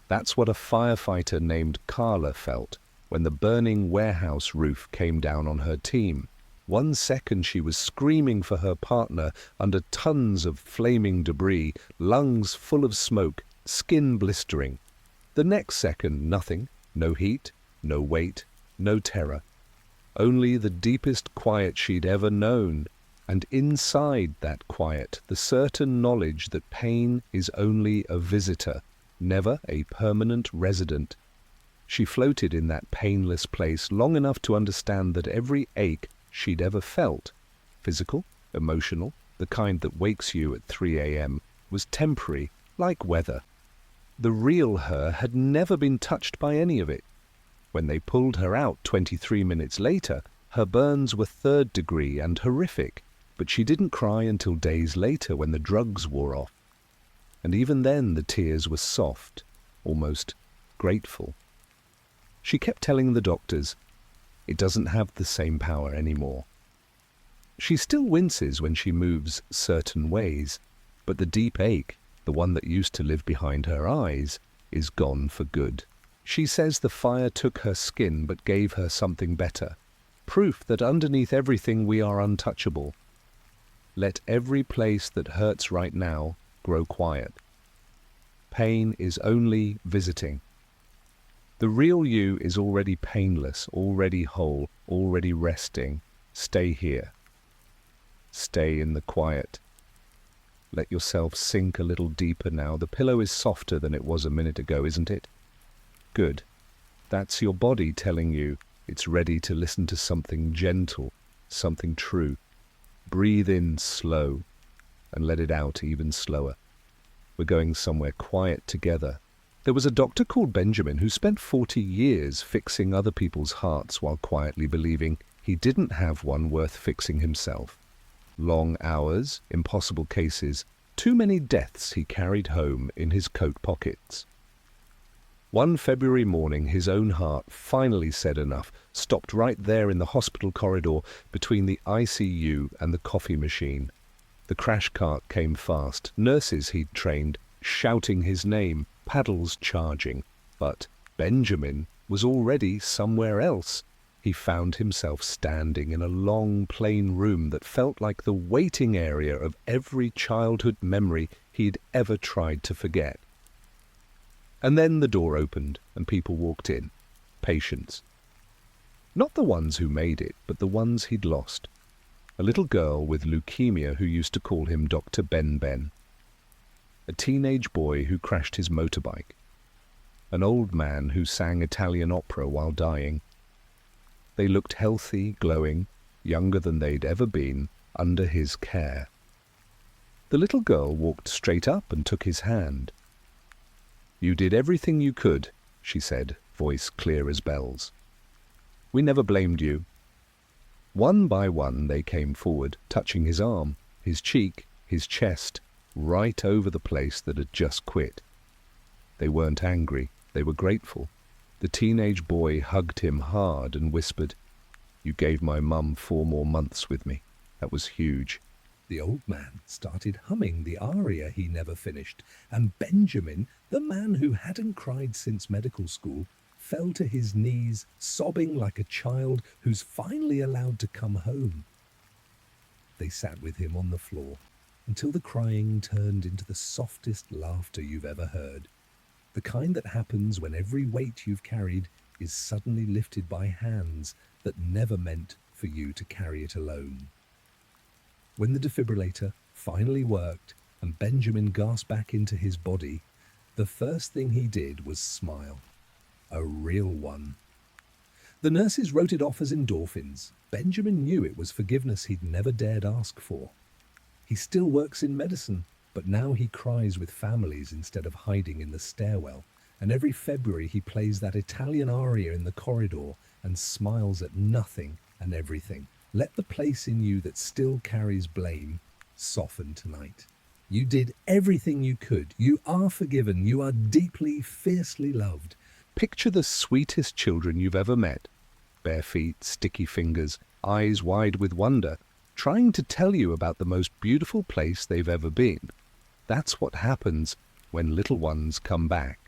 That's what a firefighter named Carla felt when the burning warehouse roof came down on her team. 1 second she was screaming for her partner under tons of flaming debris, lungs full of smoke, skin blistering. The next second, nothing, no heat, no weight, no terror. Only the deepest quiet she'd ever known, and inside that quiet, the certain knowledge that pain is only a visitor, never a permanent resident. She floated in that painless place long enough to understand that every ache she'd ever felt, physical, emotional, the kind that wakes you at 3 a.m., was temporary, like weather. The real her had never been touched by any of it. When they pulled her out 23 minutes later, her burns were 3rd degree and horrific, but she didn't cry until days later when the drugs wore off. And even then the tears were soft, almost grateful. She kept telling the doctors, "It doesn't have the same power anymore." She still winces when she moves certain ways, but the deep ache, the one that used to live behind her eyes, is gone for good. She says the fire took her skin but gave her something better, proof that underneath everything we are untouchable. Let every place that hurts right now grow quiet. Pain is only visiting. The real you is already painless, already whole, already resting. Stay here. Stay in the quiet. Let yourself sink a little deeper now. The pillow is softer than it was a minute ago, isn't it? Good. That's your body telling you it's ready to listen to something gentle, something true. Breathe in slow and let it out even slower. We're going somewhere quiet together. There was a doctor called Benjamin who spent 40 years fixing other people's hearts while quietly believing he didn't have one worth fixing himself. Long hours, impossible cases, too many deaths he carried home in his coat pockets. One February morning, his own heart finally said enough, stopped right there in the hospital corridor between the ICU and the coffee machine. The crash cart came fast, nurses he'd trained, shouting his name, paddles charging. But Benjamin was already somewhere else. He found himself standing in a long, plain room that felt like the waiting area of every childhood memory he'd ever tried to forget. And then the door opened and people walked in. Patients. Not the ones who made it, but the ones he'd lost. A little girl with leukemia who used to call him Dr. Ben Ben. A teenage boy who crashed his motorbike. An old man who sang Italian opera while dying. They looked healthy, glowing, younger than they'd ever been, under his care. The little girl walked straight up and took his hand. "You did everything you could," she said, voice clear as bells. "We never blamed you." One by one they came forward, touching his arm, his cheek, his chest, right over the place that had just quit. They weren't angry, they were grateful. The teenage boy hugged him hard and whispered, "You gave my mum 4 more months with me. That was huge." The old man started humming the aria he never finished, and Benjamin, the man who hadn't cried since medical school, fell to his knees, sobbing like a child who's finally allowed to come home. They sat with him on the floor until the crying turned into the softest laughter you've ever heard, the kind that happens when every weight you've carried is suddenly lifted by hands that never meant for you to carry it alone. When the defibrillator finally worked and Benjamin gasped back into his body, the first thing he did was smile. A real one. The nurses wrote it off as endorphins. Benjamin knew it was forgiveness he'd never dared ask for. He still works in medicine, but now he cries with families instead of hiding in the stairwell. And every February he plays that Italian aria in the corridor and smiles at nothing and everything. Let the place in you that still carries blame soften tonight. You did everything you could. You are forgiven. You are deeply, fiercely loved. Picture the sweetest children you've ever met. Bare feet, sticky fingers, eyes wide with wonder, trying to tell you about the most beautiful place they've ever been. That's what happens when little ones come back.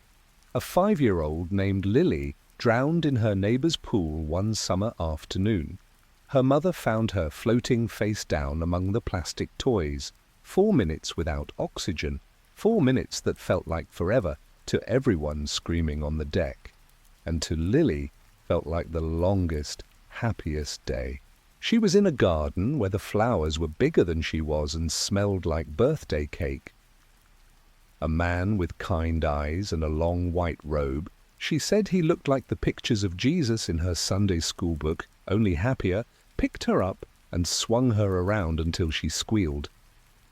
A 5-year-old named Lily drowned in her neighbor's pool one summer afternoon. Her mother found her floating face down among the plastic toys. 4 minutes without oxygen. 4 minutes that felt like forever to everyone screaming on the deck. And to Lily felt like the longest, happiest day. She was in a garden where the flowers were bigger than she was and smelled like birthday cake. A man with kind eyes and a long white robe. She said he looked like the pictures of Jesus in her Sunday school book, only happier, picked her up and swung her around until she squealed.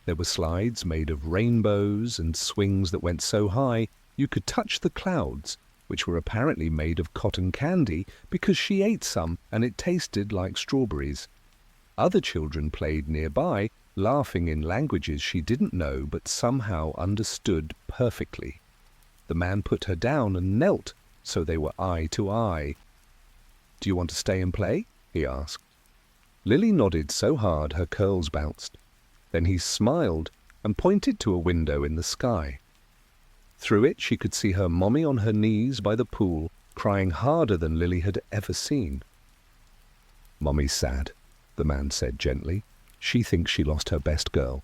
There were slides made of rainbows and swings that went so high you could touch the clouds, which were apparently made of cotton candy because she ate some and it tasted like strawberries. Other children played nearby, laughing in languages she didn't know but somehow understood perfectly. The man put her down and knelt so they were eye to eye. "Do you want to stay and play?" he asked. Lily nodded so hard her curls bounced. Then he smiled and pointed to a window in the sky. Through it she could see her mommy on her knees by the pool, crying harder than Lily had ever seen. "Mommy's sad," the man said gently. "She thinks she lost her best girl."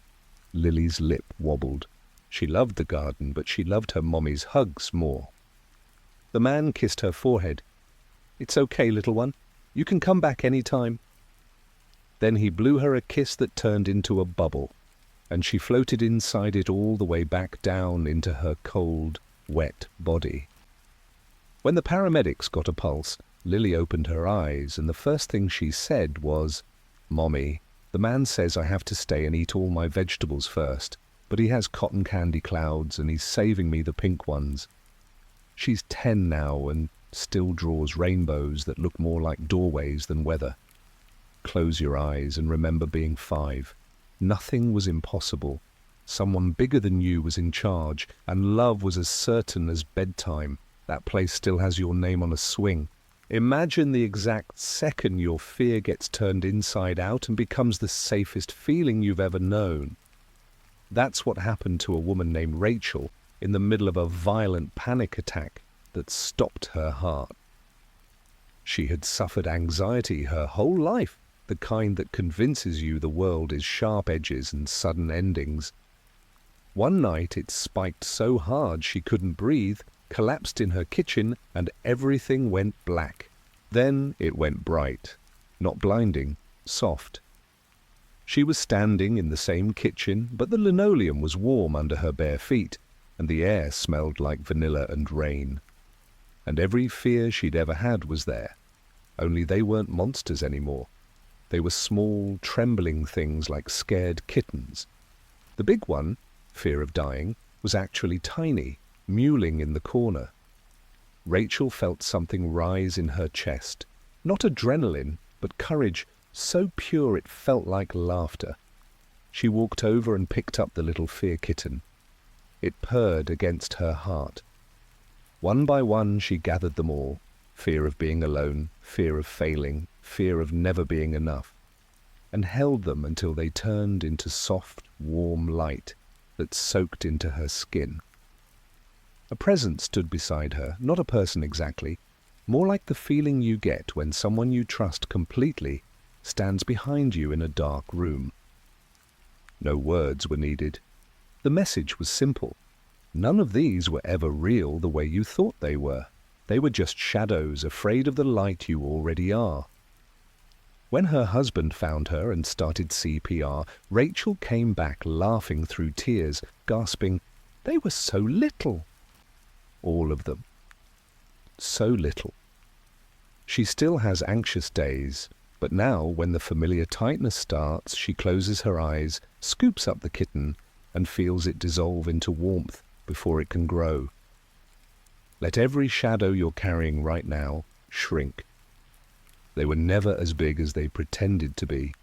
Lily's lip wobbled. She loved the garden, but she loved her mommy's hugs more. The man kissed her forehead. "It's okay, little one. You can come back any time." Then he blew her a kiss that turned into a bubble, and she floated inside it all the way back down into her cold, wet body. When the paramedics got a pulse, Lily opened her eyes, and the first thing she said was, "Mommy, the man says I have to stay and eat all my vegetables first, but he has cotton candy clouds and he's saving me the pink ones." She's 10 now and still draws rainbows that look more like doorways than weather. Close your eyes and remember being 5. Nothing was impossible. Someone bigger than you was in charge, and love was as certain as bedtime. That place still has your name on a swing. Imagine the exact second your fear gets turned inside out and becomes the safest feeling you've ever known. That's what happened to a woman named Rachel in the middle of a violent panic attack that stopped her heart. She had suffered anxiety her whole life, the kind that convinces you the world is sharp edges and sudden endings. One night it spiked so hard she couldn't breathe, collapsed in her kitchen, and everything went black. Then it went bright, not blinding, soft. She was standing in the same kitchen, but the linoleum was warm under her bare feet, and the air smelled like vanilla and rain. And every fear she'd ever had was there, only they weren't monsters anymore. They were small, trembling things like scared kittens. The big one, fear of dying, was actually tiny, mewling in the corner. Rachel felt something rise in her chest. Not adrenaline, but courage, so pure it felt like laughter. She walked over and picked up the little fear kitten. It purred against her heart. One by one she gathered them all. Fear of being alone, fear of failing, fear of never being enough, and held them until they turned into soft, warm light that soaked into her skin. A presence stood beside her, not a person exactly, more like the feeling you get when someone you trust completely stands behind you in a dark room. No words were needed. The message was simple. None of these were ever real the way you thought they were. They were just shadows, afraid of the light you already are. When her husband found her and started CPR, Rachel came back laughing through tears, gasping, "They were so little." All of them. So little. She still has anxious days, but now when the familiar tightness starts, she closes her eyes, scoops up the kitten, and feels it dissolve into warmth before it can grow. Let every shadow you're carrying right now shrink. They were never as big as they pretended to be.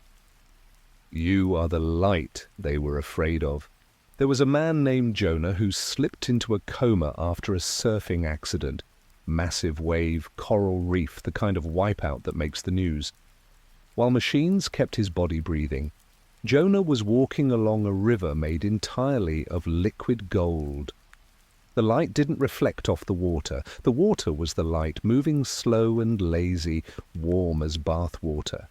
You are the light they were afraid of. There was a man named Jonah who slipped into a coma after a surfing accident. Massive wave, coral reef, the kind of wipeout that makes the news. While machines kept his body breathing, Jonah was walking along a river made entirely of liquid gold. The light didn't reflect off the water. The water was the light, moving slow and lazy, warm as bath water.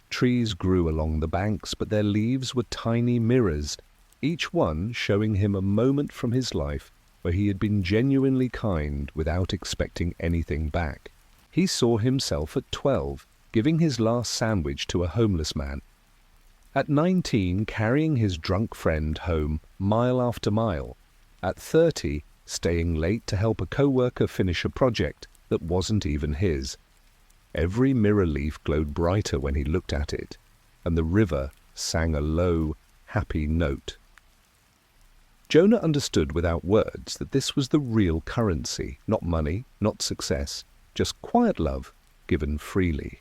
Trees grew along the banks, but their leaves were tiny mirrors, each one showing him a moment from his life where he had been genuinely kind without expecting anything back. He saw himself at 12, giving his last sandwich to a homeless man. At 19, carrying his drunk friend home mile after mile. At 30, staying late to help a co-worker finish a project that wasn't even his. Every mirror leaf glowed brighter when he looked at it, and the river sang a low, happy note. Jonah understood without words that this was the real currency, not money, not success, just quiet love given freely.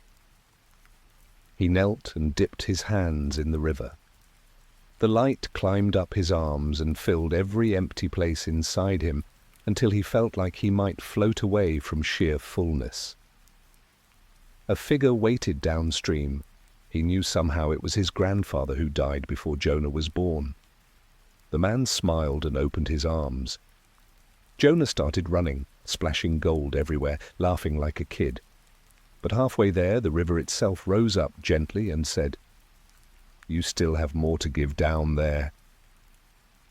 He knelt and dipped his hands in the river. The light climbed up his arms and filled every empty place inside him until he felt like he might float away from sheer fullness. A figure waited downstream. He knew somehow it was his grandfather who died before Jonah was born. The man smiled and opened his arms. Jonah started running, splashing gold everywhere, laughing like a kid. But halfway there, the river itself rose up gently and said, "You still have more to give down there."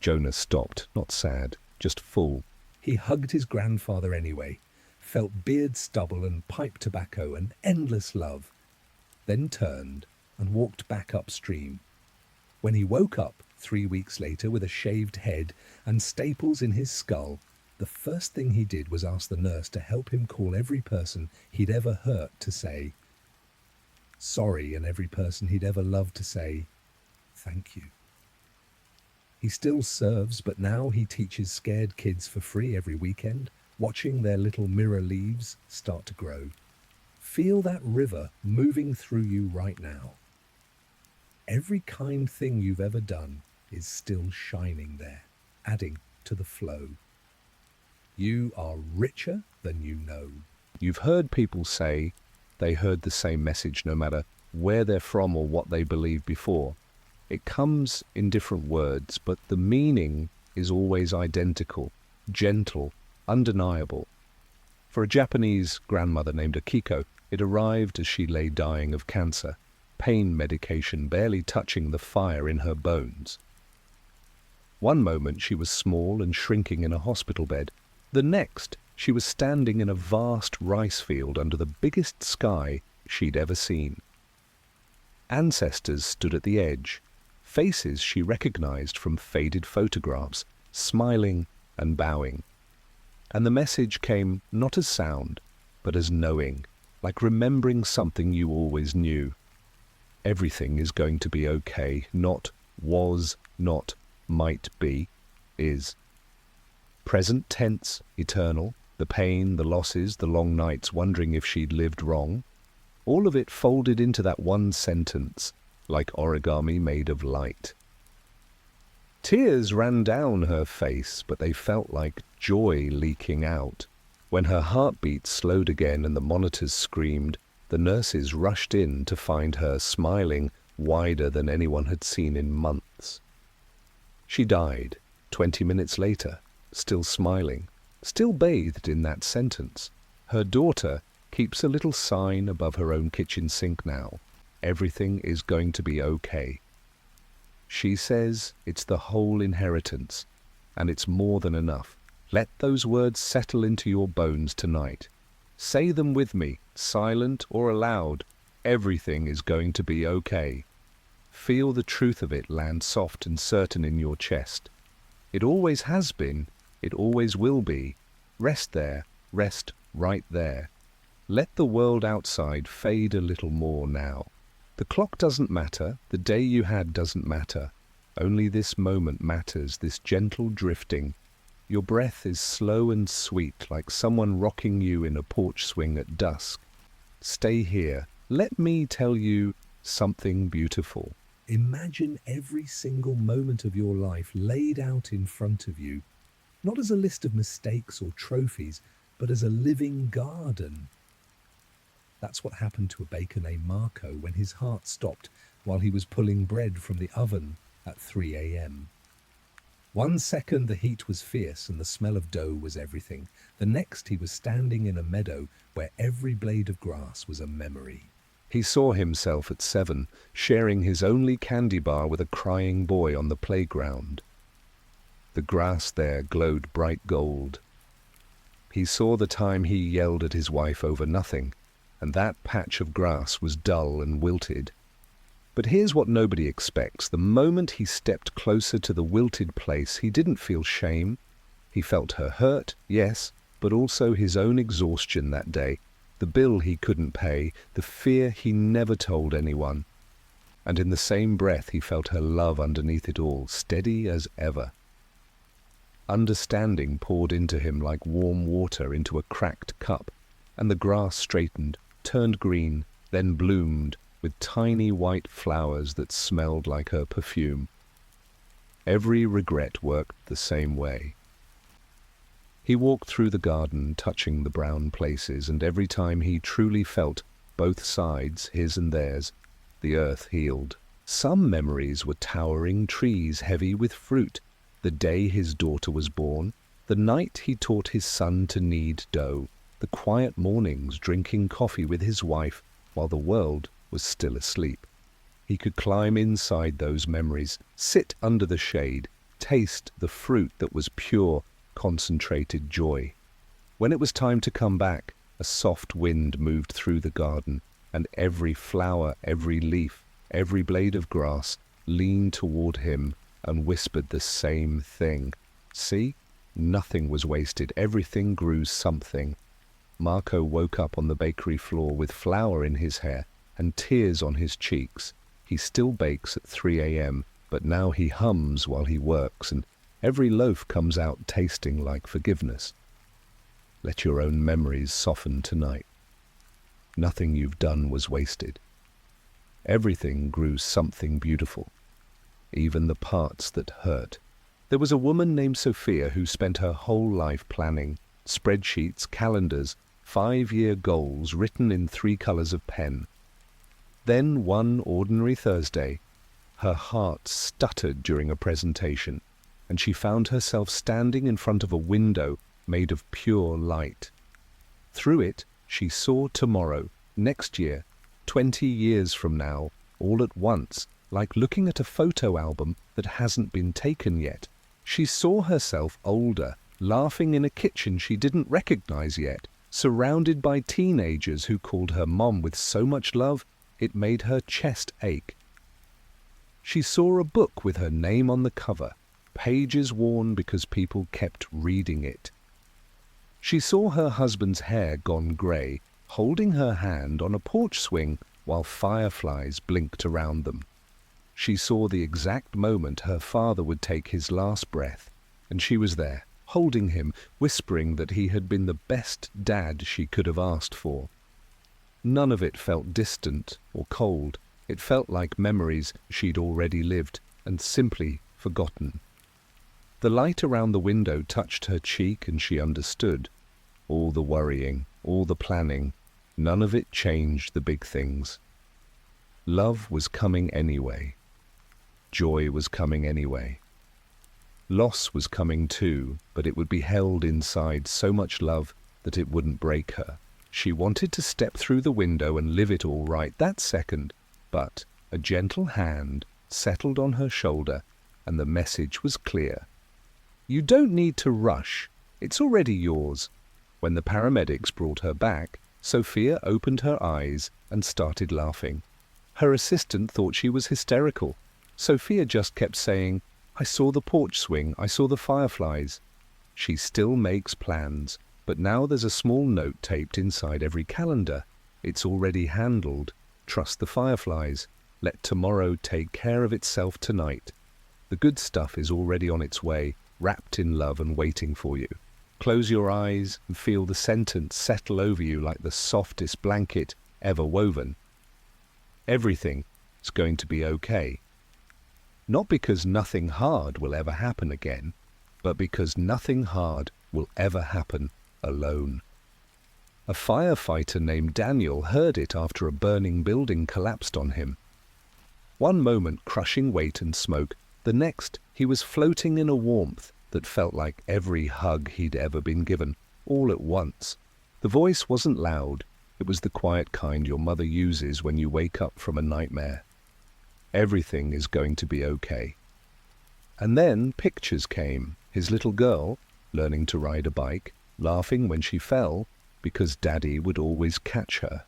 Jonah stopped, not sad, just full. He hugged his grandfather anyway, felt beard stubble and pipe tobacco and endless love, then turned and walked back upstream. When he woke up 3 weeks later with a shaved head and staples in his skull, the first thing he did was ask the nurse to help him call every person he'd ever hurt to say sorry, and every person he'd ever loved to say thank you. He still serves, but now he teaches scared kids for free every weekend, watching their little mirror leaves start to grow. Feel that river moving through you right now. Every kind thing you've ever done is still shining there, adding to the flow. You are richer than you know. You've heard people say they heard the same message no matter where they're from or what they believed before. It comes in different words, but the meaning is always identical, gentle, undeniable. For a Japanese grandmother named Akiko, it arrived as she lay dying of cancer, pain medication barely touching the fire in her bones. One moment she was small and shrinking in a hospital bed. The next, she was standing in a vast rice field under the biggest sky she'd ever seen. Ancestors stood at the edge, faces she recognized from faded photographs, smiling and bowing. And the message came not as sound, but as knowing, like remembering something you always knew. Everything is going to be okay, not was, not might be, is. Present tense, eternal, the pain, the losses, the long nights wondering if she'd lived wrong, all of it folded into that one sentence, like origami made of light. Tears ran down her face, but they felt like joy leaking out. When her heartbeat slowed again and the monitors screamed, the nurses rushed in to find her smiling wider than anyone had seen in months. She died 20 minutes later, still smiling, still bathed in that sentence. Her daughter keeps a little sign above her own kitchen sink now. Everything is going to be okay. She says it's the whole inheritance, and it's more than enough. Let those words settle into your bones tonight. Say them with me, silent or aloud. Everything is going to be okay. Feel the truth of it land soft and certain in your chest. It always has been, it always will be. Rest there, rest right there. Let the world outside fade a little more now. The clock doesn't matter, the day you had doesn't matter. Only this moment matters, this gentle drifting. Your breath is slow and sweet, like someone rocking you in a porch swing at dusk. Stay here. Let me tell you something beautiful. Imagine every single moment of your life laid out in front of you, not as a list of mistakes or trophies, but as a living garden. That's what happened to a baker named Marco when his heart stopped while he was pulling bread from the oven at 3 a.m. 1 second the heat was fierce and the smell of dough was everything. The next he was standing in a meadow where every blade of grass was a memory. He saw himself at 7, sharing his only candy bar with a crying boy on the playground. The grass there glowed bright gold. He saw the time he yelled at his wife over nothing, and that patch of grass was dull and wilted. But here's what nobody expects. The moment he stepped closer to the wilted place, he didn't feel shame. He felt her hurt, yes, but also his own exhaustion that day, the bill he couldn't pay, the fear he never told anyone. And in the same breath he felt her love underneath it all, steady as ever. Understanding poured into him like warm water into a cracked cup, and the grass straightened, turned green, then bloomed with tiny white flowers that smelled like her perfume. Every regret worked the same way. He walked through the garden, touching the brown places, and every time he truly felt both sides, his and theirs, the earth healed. Some memories were towering trees heavy with fruit, the day his daughter was born, the night he taught his son to knead dough, the quiet mornings drinking coffee with his wife while the world was still asleep. He could climb inside those memories, sit under the shade, taste the fruit that was pure, concentrated joy. When it was time to come back, a soft wind moved through the garden, and every flower, every leaf, every blade of grass leaned toward him and whispered the same thing. See? Nothing was wasted. Everything grew something. Marco woke up on the bakery floor with flour in his hair and tears on his cheeks. He still bakes at 3 a.m., but now he hums while he works, and every loaf comes out tasting like forgiveness. Let your own memories soften tonight. Nothing you've done was wasted. Everything grew something beautiful, even the parts that hurt. There was a woman named Sophia who spent her whole life planning, spreadsheets, calendars, 5-year goals written in 3 colors of pen. Then one ordinary Thursday, her heart stuttered during a presentation, and she found herself standing in front of a window made of pure light. Through it, she saw tomorrow, next year, 20 years from now, all at once, like looking at a photo album that hasn't been taken yet. She saw herself older, laughing in a kitchen she didn't recognize yet, surrounded by teenagers who called her mom with so much love it made her chest ache. She saw a book with her name on the cover, pages worn because people kept reading it. She saw her husband's hair gone grey, holding her hand on a porch swing while fireflies blinked around them. She saw the exact moment her father would take his last breath, and she was there, holding him, whispering that he had been the best dad she could have asked for. None of it felt distant or cold. It felt like memories she'd already lived and simply forgotten. The light around the window touched her cheek and she understood. All the worrying, all the planning, none of it changed the big things. Love was coming anyway. Joy was coming anyway. Loss was coming too, but it would be held inside so much love that it wouldn't break her. She wanted to step through the window and live it all right that second, but a gentle hand settled on her shoulder and the message was clear. You don't need to rush. It's already yours. When the paramedics brought her back, Sophia opened her eyes and started laughing. Her assistant thought she was hysterical. Sophia just kept saying, I saw the porch swing, I saw the fireflies. She still makes plans, but now there's a small note taped inside every calendar. It's already handled. Trust the fireflies. Let tomorrow take care of itself tonight. The good stuff is already on its way, wrapped in love and waiting for you. Close your eyes and feel the sentence settle over you like the softest blanket ever woven. Everything is going to be okay. Not because nothing hard will ever happen again, but because nothing hard will ever happen alone. A firefighter named Daniel heard it after a burning building collapsed on him. One moment crushing weight and smoke, the next he was floating in a warmth that felt like every hug he'd ever been given, all at once. The voice wasn't loud, it was the quiet kind your mother uses when you wake up from a nightmare. Everything is going to be okay. And then pictures came, his little girl, learning to ride a bike, laughing when she fell, because Daddy would always catch her.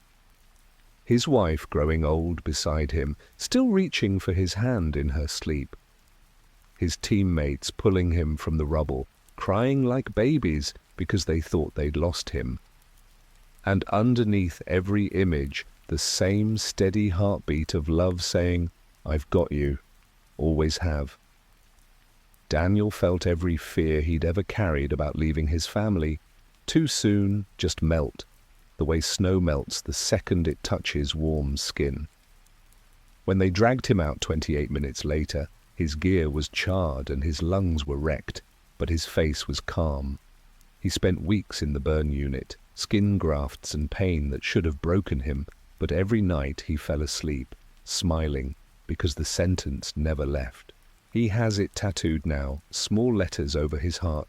His wife growing old beside him, still reaching for his hand in her sleep. His teammates pulling him from the rubble, crying like babies because they thought they'd lost him. And underneath every image, the same steady heartbeat of love saying, I've got you, always have. Daniel felt every fear he'd ever carried about leaving his family too soon just melt, the way snow melts the second it touches warm skin. When they dragged him out 28 minutes later, his gear was charred and his lungs were wrecked, but his face was calm. He spent weeks in the burn unit, skin grafts and pain that should have broken him, but every night he fell asleep, smiling, because the sentence never left. He has it tattooed now, small letters over his heart.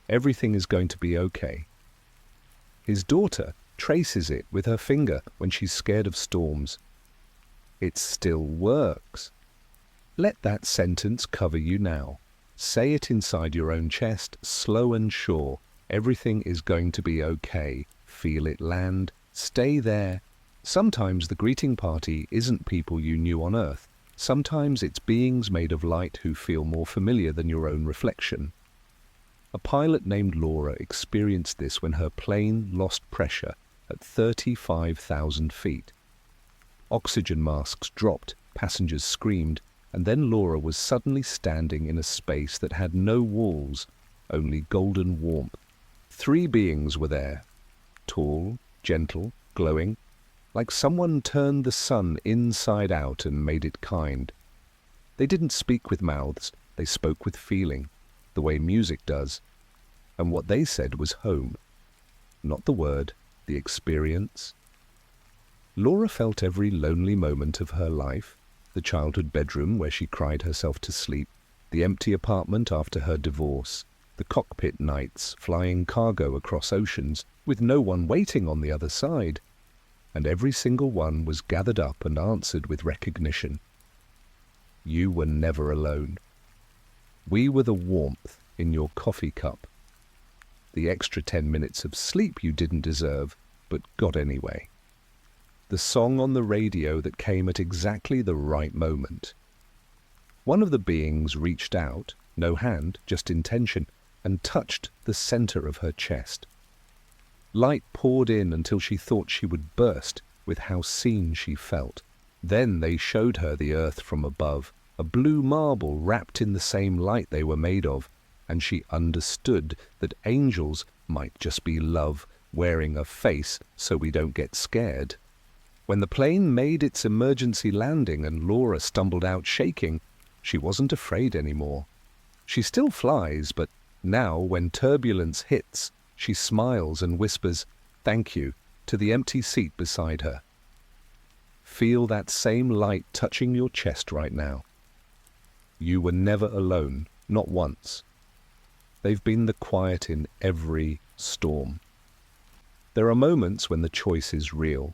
Everything is going to be okay. His daughter traces it with her finger when she's scared of storms. It still works. Let that sentence cover you now. Say it inside your own chest, slow and sure. Everything is going to be okay. Feel it land. Stay there. Sometimes the greeting party isn't people you knew on Earth. Sometimes it's beings made of light who feel more familiar than your own reflection. A pilot named Laura experienced this when her plane lost pressure at 35,000 feet. Oxygen masks dropped, passengers screamed, and then Laura was suddenly standing in a space that had no walls, only golden warmth. 3 beings were there, tall, gentle, glowing, like someone turned the sun inside out and made it kind. They didn't speak with mouths, they spoke with feeling, the way music does. and what they said was home. Not the word, the experience. Laura felt every lonely moment of her life, the childhood bedroom where she cried herself to sleep, the empty apartment after her divorce, the cockpit nights flying cargo across oceans with no one waiting on the other side, and every single one was gathered up and answered with recognition. You were never alone. We were the warmth in your coffee cup, the extra 10 minutes of sleep you didn't deserve, but got anyway. The song on the radio that came at exactly the right moment. One of the beings reached out, no hand, just intention, and touched the center of her chest. Light poured in until she thought she would burst with how seen she felt. Then they showed her the earth from above, a blue marble wrapped in the same light they were made of, and she understood that angels might just be love wearing a face so we don't get scared. When the plane made its emergency landing and Laura stumbled out shaking, she wasn't afraid anymore. She still flies, but now when turbulence hits, she smiles and whispers, "Thank you," to the empty seat beside her. Feel that same light touching your chest right now. You were never alone, not once. They've been the quiet in every storm. There are moments when the choice is real,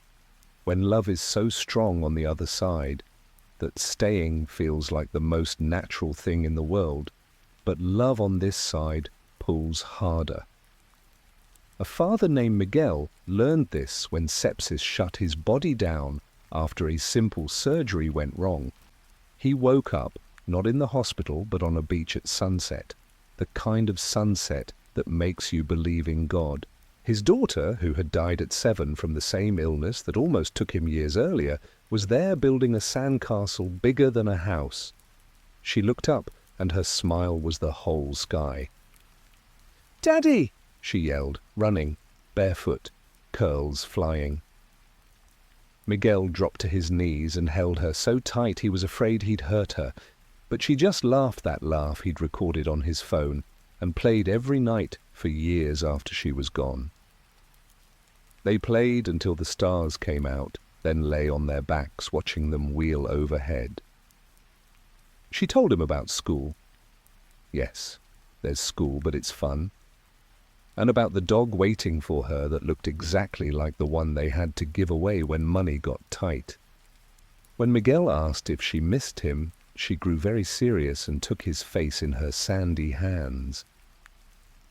when love is so strong on the other side that staying feels like the most natural thing in the world, but love on this side pulls harder. A father named Miguel learned this when sepsis shut his body down after a simple surgery went wrong. He woke up, not in the hospital, but on a beach at sunset, the kind of sunset that makes you believe in God. His daughter, who had died at 7 from the same illness that almost took him years earlier, was there building a sandcastle bigger than a house. She looked up, and her smile was the whole sky. "Daddy!" she yelled, running, barefoot, curls flying. Miguel dropped to his knees and held her so tight he was afraid he'd hurt her, but she just laughed that laugh he'd recorded on his phone and played every night for years after she was gone. They played until the stars came out, then lay on their backs watching them wheel overhead. She told him about school. Yes, there's school, but it's fun. And about the dog waiting for her that looked exactly like the one they had to give away when money got tight. When Miguel asked if she missed him, she grew very serious and took his face in her sandy hands.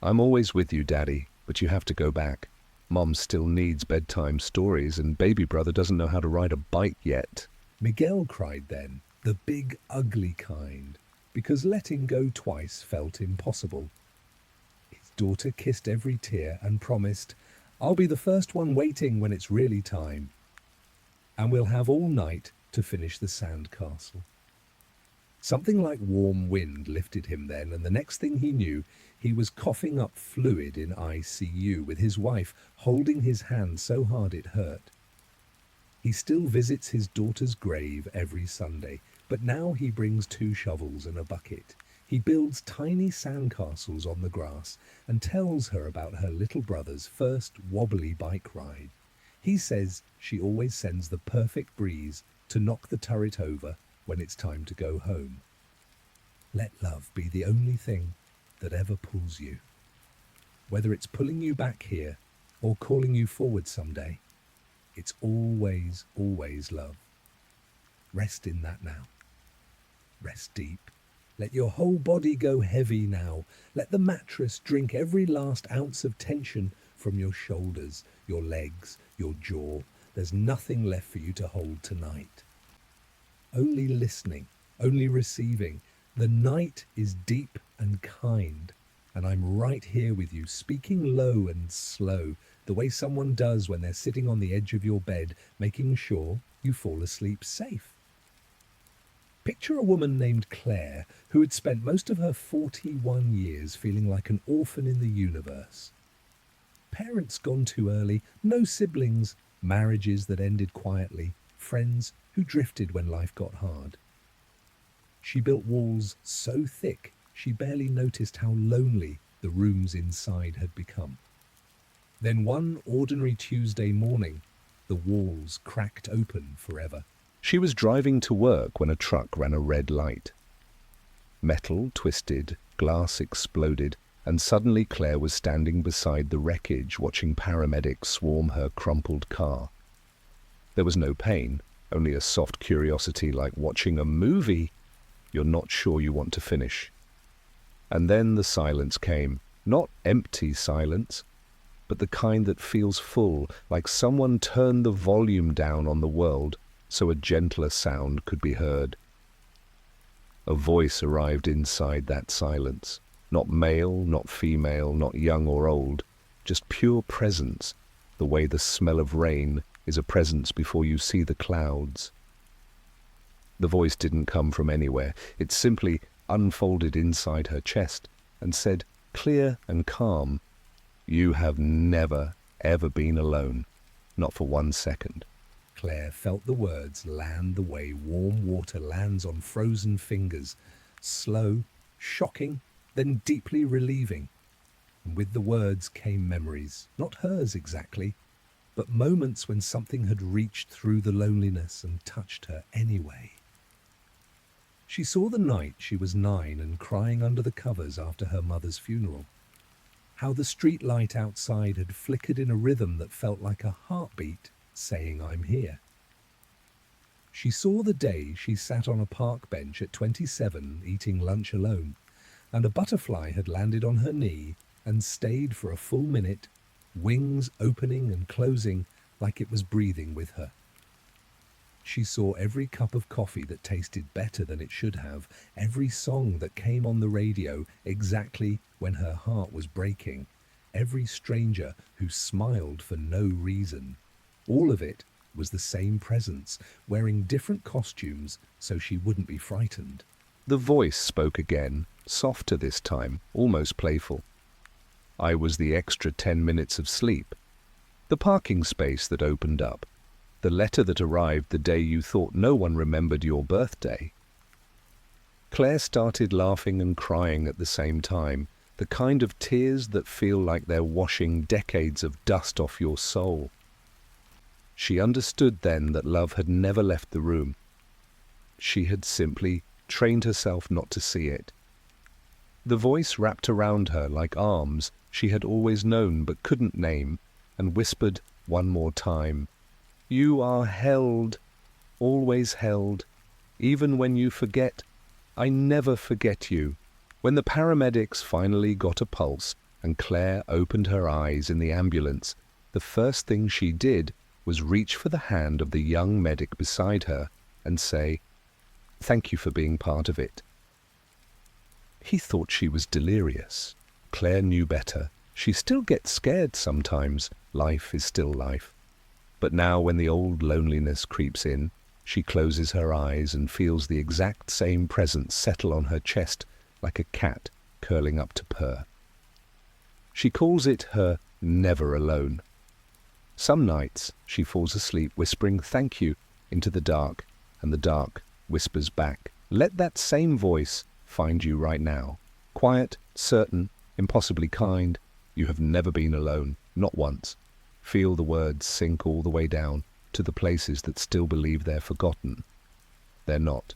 "I'm always with you, Daddy, but you have to go back. Mom still needs bedtime stories and baby brother doesn't know how to ride a bike yet." Miguel cried then, the big ugly kind, because letting go twice felt impossible. His daughter kissed every tear and promised, "I'll be the first one waiting when it's really time. And we'll have all night to finish the sandcastle." Something like warm wind lifted him then, and the next thing he knew, he was coughing up fluid in ICU with his wife holding his hand so hard it hurt. He still visits his daughter's grave every Sunday, but now he brings 2 shovels and a bucket. He builds tiny sandcastles on the grass and tells her about her little brother's first wobbly bike ride. He says she always sends the perfect breeze to knock the turret over when it's time to go home. Let love be the only thing that ever pulls you. Whether it's pulling you back here or calling you forward someday, it's always, always love. Rest in that now. Rest deep. Let your whole body go heavy now. Let the mattress drink every last ounce of tension from your shoulders, your legs, your jaw. There's nothing left for you to hold tonight. Only listening, only receiving. The night is deep and kind, and I'm right here with you, speaking low and slow, the way someone does when they're sitting on the edge of your bed, making sure you fall asleep safe. Picture a woman named Claire who had spent most of her 41 years feeling like an orphan in the universe. Parents gone too early, no siblings, marriages that ended quietly, friends who drifted when life got hard. She built walls so thick she barely noticed how lonely the rooms inside had become. Then one ordinary Tuesday morning, the walls cracked open forever. She was driving to work when a truck ran a red light. Metal twisted, glass exploded, and suddenly Claire was standing beside the wreckage watching paramedics swarm her crumpled car. There was no pain, only a soft curiosity like watching a movie you're not sure you want to finish. And then the silence came, not empty silence, but the kind that feels full, like someone turned the volume down on the world so a gentler sound could be heard. A voice arrived inside that silence, not male, not female, not young or old, just pure presence, the way the smell of rain is a presence before you see the clouds. The voice didn't come from anywhere. It simply unfolded inside her chest and said, clear and calm, "You have never, ever been alone, not for 1 second." Claire felt the words land the way warm water lands on frozen fingers, slow, shocking, then deeply relieving. And with the words came memories, not hers exactly, but moments when something had reached through the loneliness and touched her anyway. She saw the night she was 9 and crying under the covers after her mother's funeral. How the street light outside had flickered in a rhythm that felt like a heartbeat saying, "I'm here." She saw the day she sat on a park bench at 27 eating lunch alone, and a butterfly had landed on her knee and stayed for a full minute, wings opening and closing like it was breathing with her. She saw every cup of coffee that tasted better than it should have, every song that came on the radio exactly when her heart was breaking, every stranger who smiled for no reason. All of it was the same presence, wearing different costumes so she wouldn't be frightened. The voice spoke again, softer this time, almost playful. I was the extra 10 minutes of sleep, the parking space that opened up, the letter that arrived the day you thought no one remembered your birthday. Claire started laughing and crying at the same time, the kind of tears that feel like they're washing decades of dust off your soul. She understood then that love had never left the room. She had simply trained herself not to see it. The voice wrapped around her like arms she had always known but couldn't name, and whispered one more time, "You are held, always held, even when you forget. I never forget you." When the paramedics finally got a pulse and Claire opened her eyes in the ambulance, the first thing she did was reach for the hand of the young medic beside her and say, "Thank you for being part of it." He thought she was delirious. Claire knew better. She still gets scared sometimes. Life is still life. But now when the old loneliness creeps in, she closes her eyes and feels the exact same presence settle on her chest like a cat curling up to purr. She calls it her never alone. Some nights she falls asleep whispering thank you into the dark, and the dark whispers back. Let that same voice find you right now. Quiet, certain, impossibly kind. You have never been alone, not once. Feel the words sink all the way down to the places that still believe they're forgotten. They're not.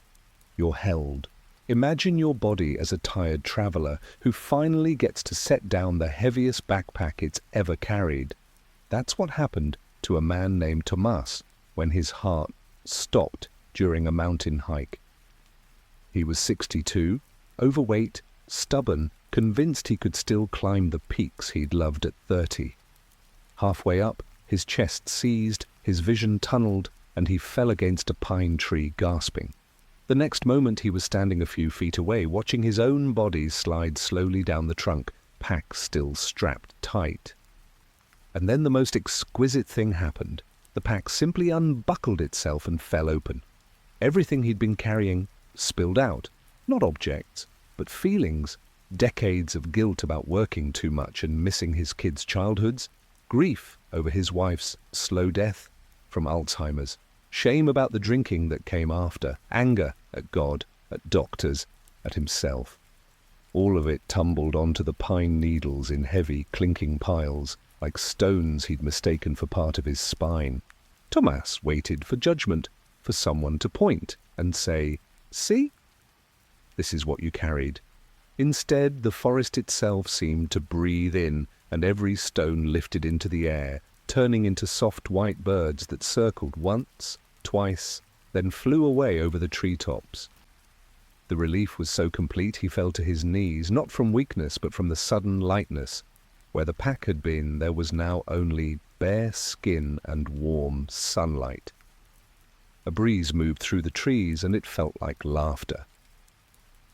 You're held. Imagine your body as a tired traveler who finally gets to set down the heaviest backpack it's ever carried. That's what happened to a man named Tomas when his heart stopped during a mountain hike. He was 62, overweight, stubborn, convinced he could still climb the peaks he'd loved at 30. Halfway up, his chest seized, his vision tunneled, and he fell against a pine tree, gasping. The next moment he was standing a few feet away, watching his own body slide slowly down the trunk, pack still strapped tight. And then the most exquisite thing happened. The pack simply unbuckled itself and fell open. Everything he'd been carrying spilled out, not objects, but feelings, decades of guilt about working too much and missing his kids' childhoods, grief over his wife's slow death from Alzheimer's, shame about the drinking that came after, anger at God, at doctors, at himself. All of it tumbled onto the pine needles in heavy, clinking piles, like stones he'd mistaken for part of his spine. Thomas waited for judgment, for someone to point and say, "See? This is what you carried." Instead, the forest itself seemed to breathe in, and every stone lifted into the air, turning into soft white birds that circled once, twice, then flew away over the treetops. The relief was so complete he fell to his knees, not from weakness but from the sudden lightness. Where the pack had been, there was now only bare skin and warm sunlight. A breeze moved through the trees, and it felt like laughter.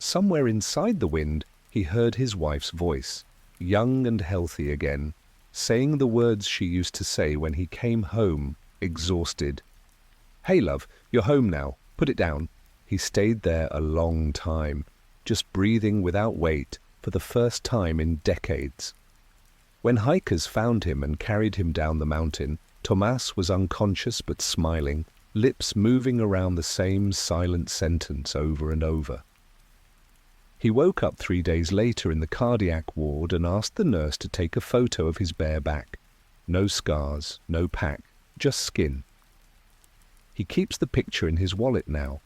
Somewhere inside the wind, he heard his wife's voice, young and healthy again, saying the words she used to say when he came home, exhausted. "Hey, love, you're home now. Put it down." He stayed there a long time, just breathing without weight for the first time in decades. When hikers found him and carried him down the mountain, Thomas was unconscious but smiling, lips moving around the same silent sentence over and over. He woke up 3 days later in the cardiac ward and asked the nurse to take a photo of his bare back. No scars, no pack, just skin. He keeps the picture in his wallet now.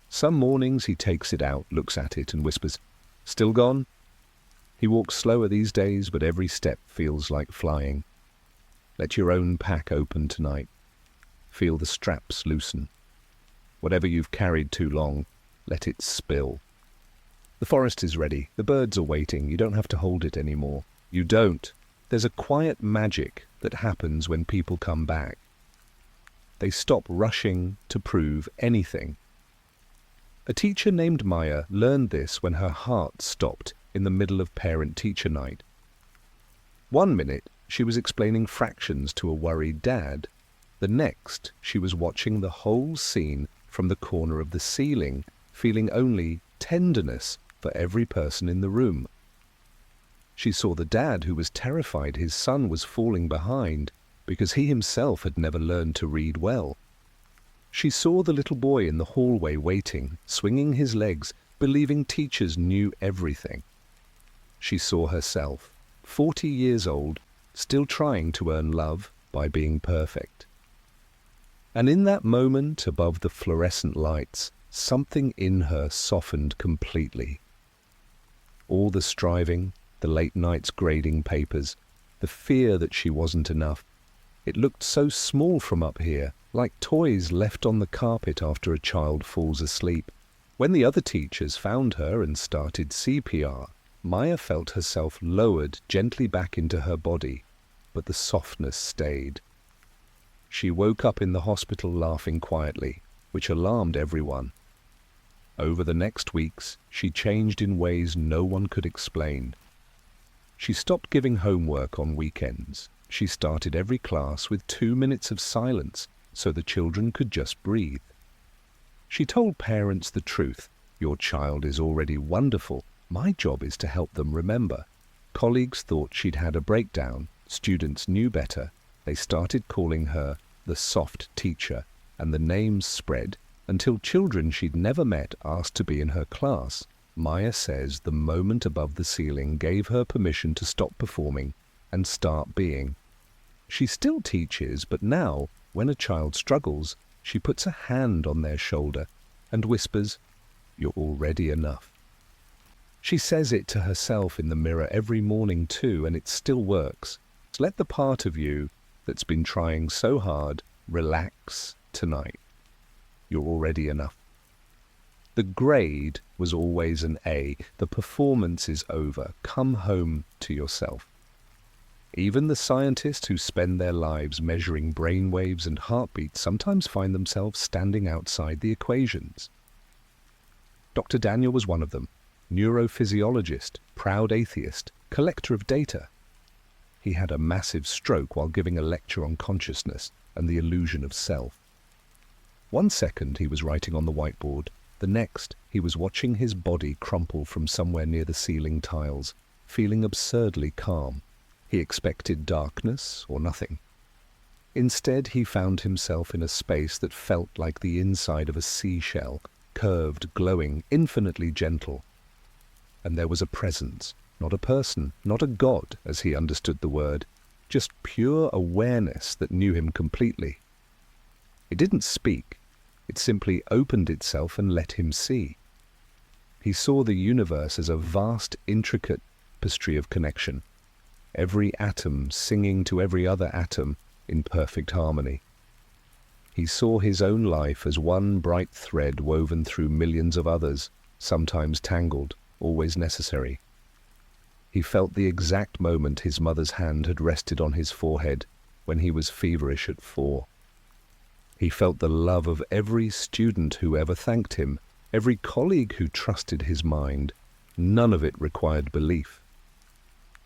Some mornings he takes it out, looks at it, and whispers, "Still gone?" He walks slower these days, but every step feels like flying. Let your own pack open tonight. Feel the straps loosen. Whatever you've carried too long, let it spill. The forest is ready. The birds are waiting. You don't have to hold it anymore. You don't. There's a quiet magic that happens when people come back. They stop rushing to prove anything. A teacher named Maya learned this when her heart stopped in the middle of parent-teacher night. One minute, she was explaining fractions to a worried dad. The next, she was watching the whole scene from the corner of the ceiling, feeling only tenderness for every person in the room. She saw the dad who was terrified his son was falling behind because he himself had never learned to read well. She saw the little boy in the hallway waiting, swinging his legs, believing teachers knew everything. She saw herself, 40 years old, still trying to earn love by being perfect. And in that moment, above the fluorescent lights, something in her softened completely. All the striving, the late nights grading papers, the fear that she wasn't enough. It looked so small from up here, like toys left on the carpet after a child falls asleep. When the other teachers found her and started CPR, Maya felt herself lowered gently back into her body, but the softness stayed. She woke up in the hospital laughing quietly, which alarmed everyone. Over the next weeks, she changed in ways no one could explain. She stopped giving homework on weekends. She started every class with 2 minutes of silence so the children could just breathe. She told parents the truth. Your child is already wonderful. My job is to help them remember. Colleagues thought she'd had a breakdown. Students knew better. They started calling her the soft teacher, and the names spread until children she'd never met asked to be in her class. Maya says the moment above the ceiling gave her permission to stop performing and start being. She still teaches, but now, when a child struggles, she puts a hand on their shoulder and whispers, "You're already enough." She says it to herself in the mirror every morning too, and it still works. Let the part of you that's been trying so hard relax tonight. You're already enough. The grade was always an A. The performance is over. Come home to yourself. Even the scientists who spend their lives measuring brain waves and heartbeats sometimes find themselves standing outside the equations. Dr. Daniel was one of them. Neurophysiologist, proud atheist, collector of data. He had a massive stroke while giving a lecture on consciousness and the illusion of self. 1 second he was writing on the whiteboard. The next, he was watching his body crumple from somewhere near the ceiling tiles, feeling absurdly calm. He expected darkness or nothing. Instead, he found himself in a space that felt like the inside of a seashell, curved, glowing, infinitely gentle. and there was a presence, not a person, not a god as he understood the word, just pure awareness that knew him completely. It didn't speak, it simply opened itself and let him see. He saw the universe as a vast, intricate tapestry of connection, every atom singing to every other atom in perfect harmony. He saw his own life as one bright thread woven through millions of others, sometimes tangled, always necessary. He felt the exact moment his mother's hand had rested on his forehead when he was feverish at 4. He felt the love of every student who ever thanked him, every colleague who trusted his mind. None of it required belief.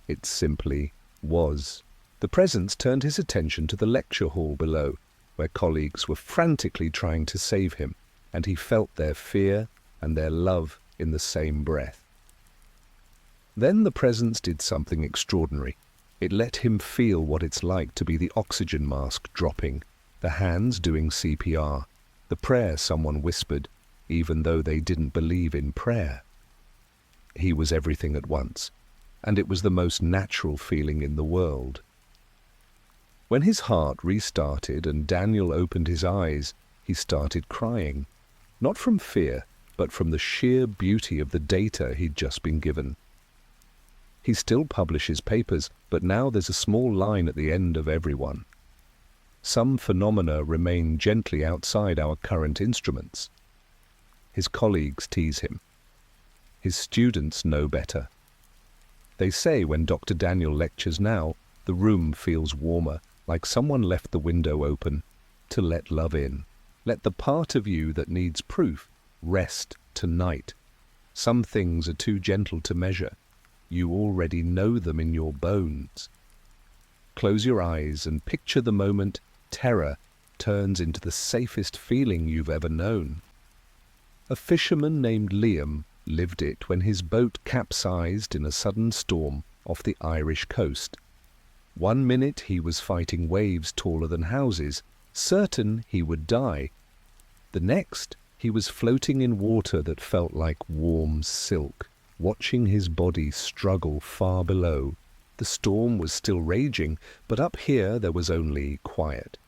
It simply was. The presence turned his attention to the lecture hall below, where colleagues were frantically trying to save him, and he felt their fear and their love in the same breath. Then the presence did something extraordinary. It let him feel what it's like to be the oxygen mask dropping, the hands doing CPR, the prayer someone whispered, even though they didn't believe in prayer. He was everything at once, and it was the most natural feeling in the world. When his heart restarted and Daniel opened his eyes, he started crying, not from fear, but from the sheer beauty of the data he'd just been given. He still publishes papers, but now there's a small line at the end of every one. Some phenomena remain gently outside our current instruments. His colleagues tease him. His students know better. They say when Dr. Daniel lectures now, the room feels warmer, like someone left the window open to let love in. Let the part of you that needs proof rest tonight. Some things are too gentle to measure. You already know them in your bones. Close your eyes and picture the moment terror turns into the safest feeling you've ever known. A fisherman named Liam lived it when his boat capsized in a sudden storm off the Irish coast. 1 minute he was fighting waves taller than houses, certain he would die. The next, he was floating in water that felt like warm silk, watching his body struggle far below. The storm was still raging, but up here there was only quiet.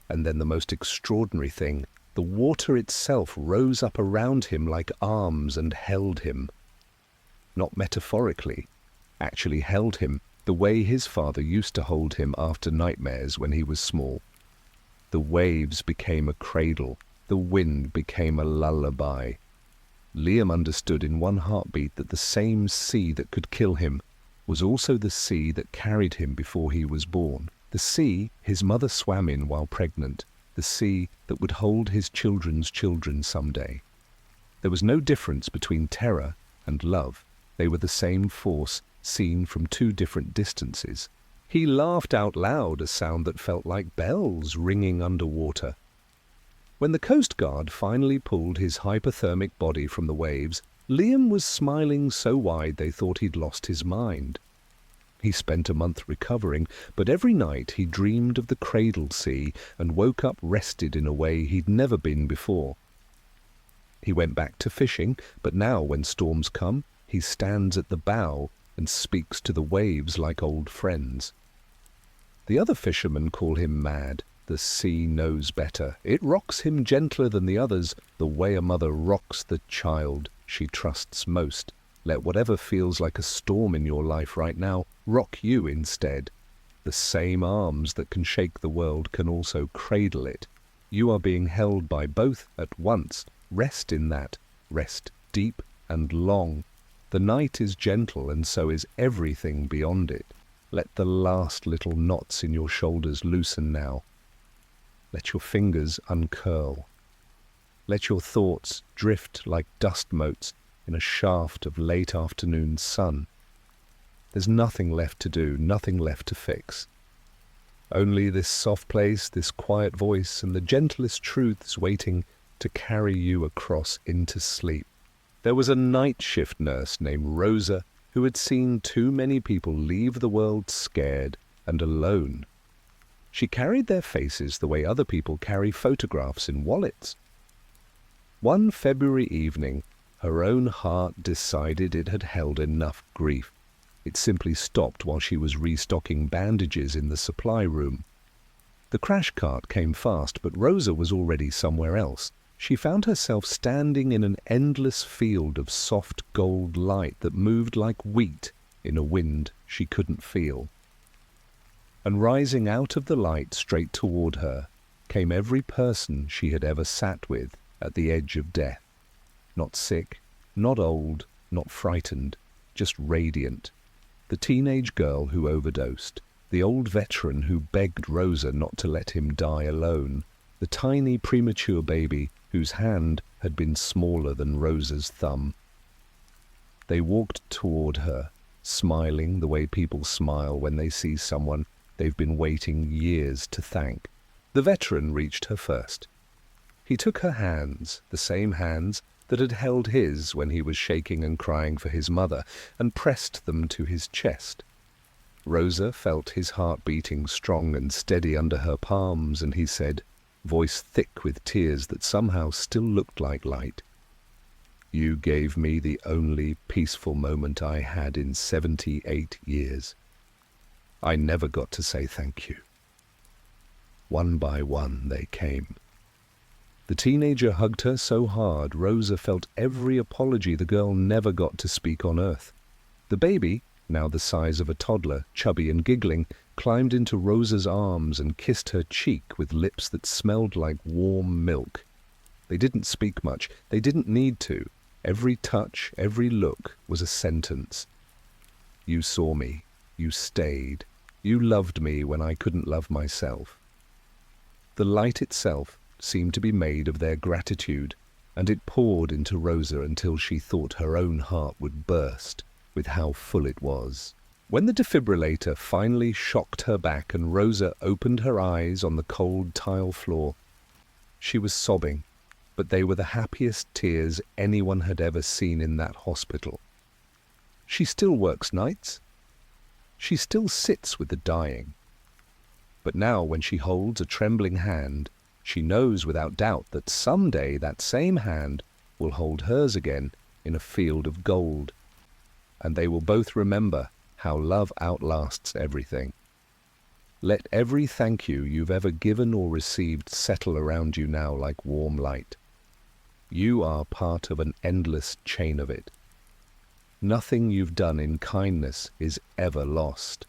And then the most extraordinary thing, the water itself rose up around him like arms and held him. Not metaphorically, actually held him the way his father used to hold him after nightmares when he was small. The waves became a cradle, the wind became a lullaby. Liam understood in one heartbeat that the same sea that could kill him was also the sea that carried him before he was born, the sea his mother swam in while pregnant, the sea that would hold his children's children someday. There was no difference between terror and love. They were the same force, seen from two different distances. He laughed out loud, a sound that felt like bells ringing underwater. When the Coast Guard finally pulled his hypothermic body from the waves, Liam was smiling so wide they thought he'd lost his mind. He spent a month recovering, but every night he dreamed of the cradle sea and woke up rested in a way he'd never been before. He went back to fishing, but now when storms come, he stands at the bow and speaks to the waves like old friends. The other fishermen call him mad. The sea knows better. It rocks him gentler than the others, the way a mother rocks the child she trusts most. Let whatever feels like a storm in your life right now rock you instead. The same arms that can shake the world can also cradle it. You are being held by both at once. Rest in that. Rest deep and long. The night is gentle, and so is everything beyond it. Let the last little knots in your shoulders loosen now. Let your fingers uncurl. Let your thoughts drift like dust motes in a shaft of late afternoon sun. There's nothing left to do, nothing left to fix. Only this soft place, this quiet voice, and the gentlest truths waiting to carry you across into sleep. There was a night shift nurse named Rosa who had seen too many people leave the world scared and alone. She carried their faces the way other people carry photographs in wallets. One February evening, Her own heart decided it had held enough grief. It simply stopped while she was restocking bandages in the supply room. The crash cart came fast, but Rosa was already somewhere else. She found herself standing in an endless field of soft gold light that moved like wheat in a wind she couldn't feel. And rising out of the light straight toward her came every person she had ever sat with at the edge of death. Not sick, not old, not frightened, just radiant. The teenage girl who overdosed, the old veteran who begged Rosa not to let him die alone, the tiny premature baby whose hand had been smaller than Rosa's thumb. They walked toward her, smiling the way people smile when they see someone they've been waiting years to thank. The veteran reached her first. He took her hands, the same hands that had held his when he was shaking and crying for his mother, and pressed them to his chest. Rosa felt his heart beating strong and steady under her palms, and he said, voice thick with tears that somehow still looked like light, "You gave me the only peaceful moment I had in 78 years. I never got to say thank you." One by one they came. The teenager hugged her so hard Rosa felt every apology the girl never got to speak on earth. The baby, now the size of a toddler, chubby and giggling, climbed into Rosa's arms and kissed her cheek with lips that smelled like warm milk. They didn't speak much. They didn't need to. Every touch, every look was a sentence. You saw me. You stayed. You loved me when I couldn't love myself. The light itself seemed to be made of their gratitude, and it poured into Rosa until she thought her own heart would burst with how full it was. When the defibrillator finally shocked her back and Rosa opened her eyes on the cold tile floor, she was sobbing, but they were the happiest tears anyone had ever seen in that hospital. She still works nights. She still sits with the dying. But now when she holds a trembling hand, she knows without doubt that someday that same hand will hold hers again in a field of gold, and they will both remember how love outlasts everything. Let every thank you you've ever given or received settle around you now like warm light. You are part of an endless chain of it. Nothing you've done in kindness is ever lost.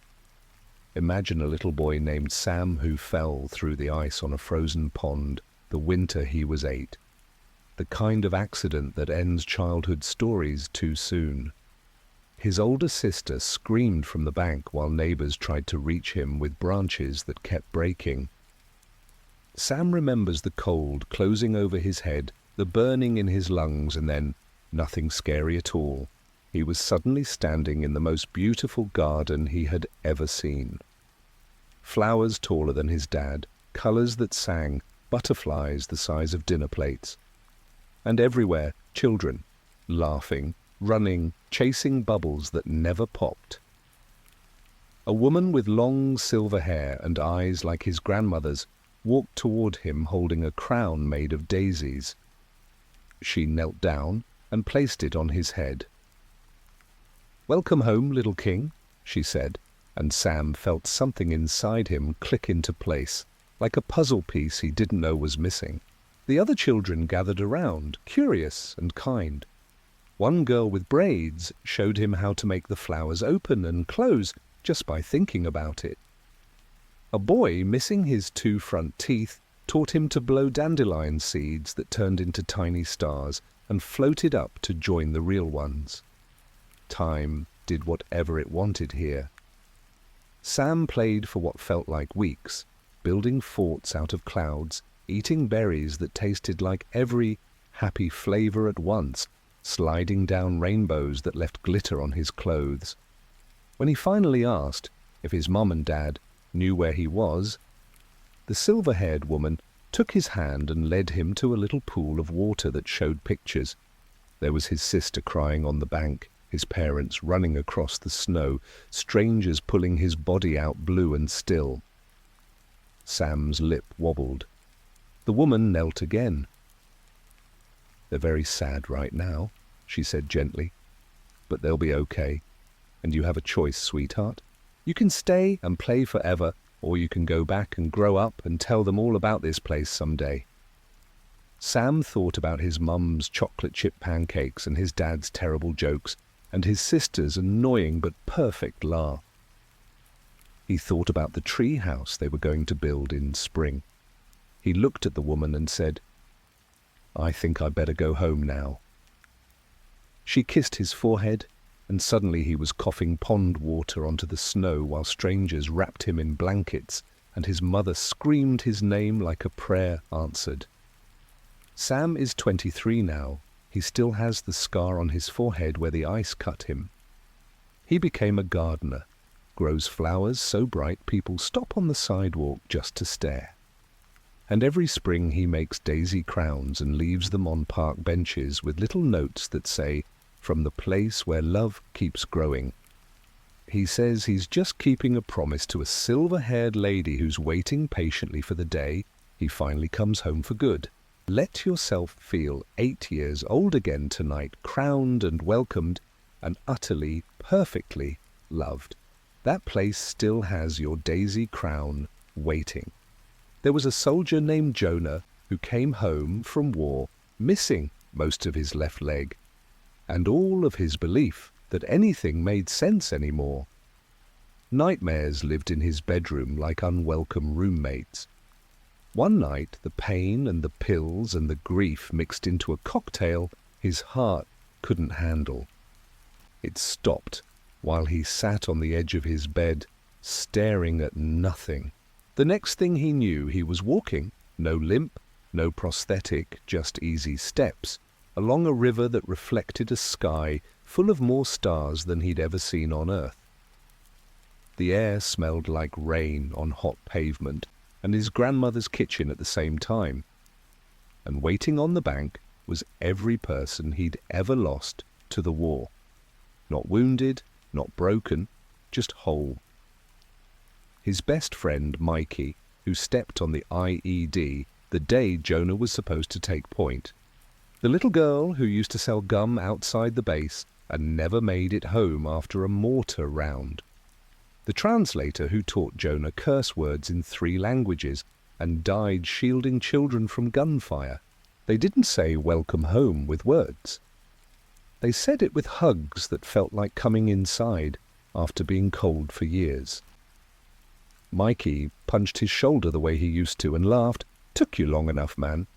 Imagine a little boy named Sam who fell through the ice on a frozen pond the winter he was 8. The kind of accident that ends childhood stories too soon. His older sister screamed from the bank while neighbors tried to reach him with branches that kept breaking. Sam remembers the cold closing over his head, the burning in his lungs, and then, nothing scary at all, he was suddenly standing in the most beautiful garden he had ever seen. Flowers taller than his dad, colors that sang, butterflies the size of dinner plates. And everywhere, children, laughing, running, chasing bubbles that never popped. A woman with long silver hair and eyes like his grandmother's walked toward him holding a crown made of daisies. She knelt down and placed it on his head. "Welcome home, little king," she said, and Sam felt something inside him click into place, like a puzzle piece he didn't know was missing. The other children gathered around, curious and kind. One girl with braids showed him how to make the flowers open and close just by thinking about it. A boy missing his 2 front teeth taught him to blow dandelion seeds that turned into tiny stars and floated up to join the real ones. Time did whatever it wanted here. Sam played for what felt like weeks, building forts out of clouds, eating berries that tasted like every happy flavor at once, sliding down rainbows that left glitter on his clothes. When he finally asked if his mom and dad knew where he was, the silver-haired woman took his hand and led him to a little pool of water that showed pictures. There was his sister crying on the bank, his parents running across the snow, strangers pulling his body out blue and still. Sam's lip wobbled. The woman knelt again. "They're very sad right now," she said gently. "But they'll be okay. And you have a choice, sweetheart. You can stay and play forever, or you can go back and grow up and tell them all about this place someday." Sam thought about his mum's chocolate chip pancakes and his dad's terrible jokes and his sister's annoying but perfect laugh. He thought about the tree house they were going to build in spring. He looked at the woman and said, "I think I better go home now." She kissed his forehead, and suddenly he was coughing pond water onto the snow while strangers wrapped him in blankets, and his mother screamed his name like a prayer answered. Sam is 23 now. He still has the scar on his forehead where the ice cut him. He became a gardener, grows flowers so bright people stop on the sidewalk just to stare. And every spring he makes daisy crowns and leaves them on park benches with little notes that say, "From the place where love keeps growing." He says he's just keeping a promise to a silver-haired lady who's waiting patiently for the day he finally comes home for good. Let yourself feel 8 years old again tonight, crowned and welcomed and utterly, perfectly loved. That place still has your daisy crown waiting. There was a soldier named Jonah who came home from war missing most of his left leg and all of his belief that anything made sense anymore. Nightmares lived in his bedroom like unwelcome roommates. One night, the pain and the pills and the grief mixed into a cocktail his heart couldn't handle. It stopped while he sat on the edge of his bed, staring at nothing. The next thing he knew, he was walking, no limp, no prosthetic, just easy steps, along a river that reflected a sky full of more stars than he'd ever seen on Earth. The air smelled like rain on hot pavement, and his grandmother's kitchen at the same time. And waiting on the bank was every person he'd ever lost to the war. Not wounded, not broken, just whole. His best friend, Mikey, who stepped on the IED the day Jonah was supposed to take point. The little girl who used to sell gum outside the base and never made it home after a mortar round. The translator who taught Jonah curse words in 3 languages and died shielding children from gunfire. They didn't say welcome home with words. They said it with hugs that felt like coming inside after being cold for years. Mikey punched his shoulder the way he used to and laughed. "Took you long enough, man."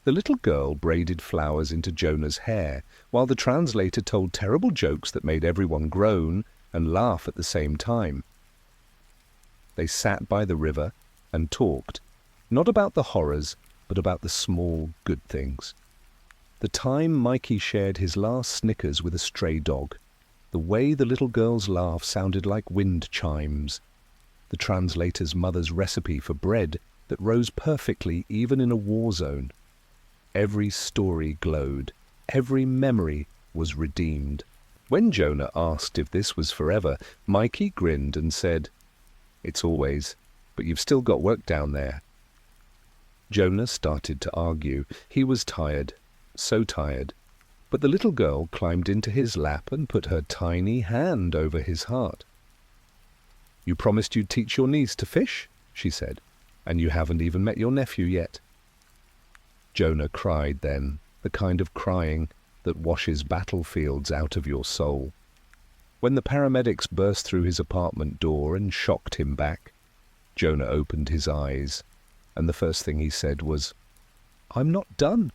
The little girl braided flowers into Jonah's hair, while the translator told terrible jokes that made everyone groan and laugh at the same time. They sat by the river and talked, not about the horrors, but about the small, good things. The time Mikey shared his last Snickers with a stray dog, the way the little girl's laugh sounded like wind chimes, the translator's mother's recipe for bread that rose perfectly even in a war zone. Every story glowed, every memory was redeemed. When Jonah asked if this was forever, Mikey grinned and said, "It's always, but you've still got work down there." Jonah started to argue. He was tired, so tired. But the little girl climbed into his lap and put her tiny hand over his heart. "You promised you'd teach your niece to fish," she said, "and you haven't even met your nephew yet." Jonah cried then, the kind of crying that washes battlefields out of your soul. When the paramedics burst through his apartment door and shocked him back, Jonah opened his eyes, and the first thing he said was, "I'm not done."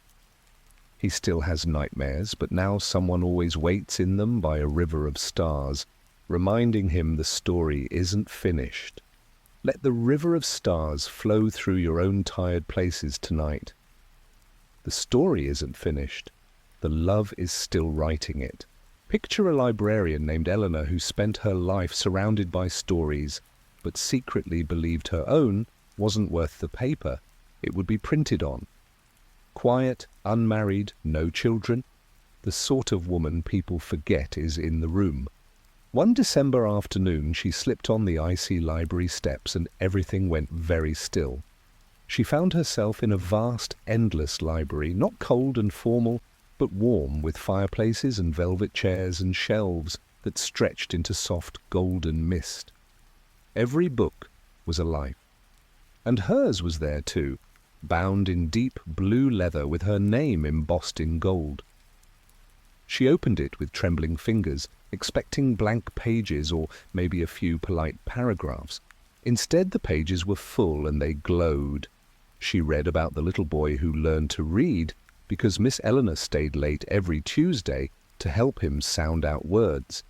He still has nightmares, but now someone always waits in them by a river of stars, reminding him the story isn't finished. Let the river of stars flow through your own tired places tonight. The story isn't finished. The love is still writing it. Picture a librarian named Eleanor who spent her life surrounded by stories, but secretly believed her own wasn't worth the paper it would be printed on. Quiet, unmarried, no children, the sort of woman people forget is in the room. One December afternoon she slipped on the icy library steps and everything went very still. She found herself in a vast, endless library, not cold and formal, but warm, with fireplaces and velvet chairs and shelves that stretched into soft golden mist. Every book was a life. And hers was there too, bound in deep blue leather with her name embossed in gold. She opened it with trembling fingers, expecting blank pages or maybe a few polite paragraphs. Instead, the pages were full and they glowed. She read about the little boy who learned to read because Miss Eleanor stayed late every Tuesday to help him sound out words.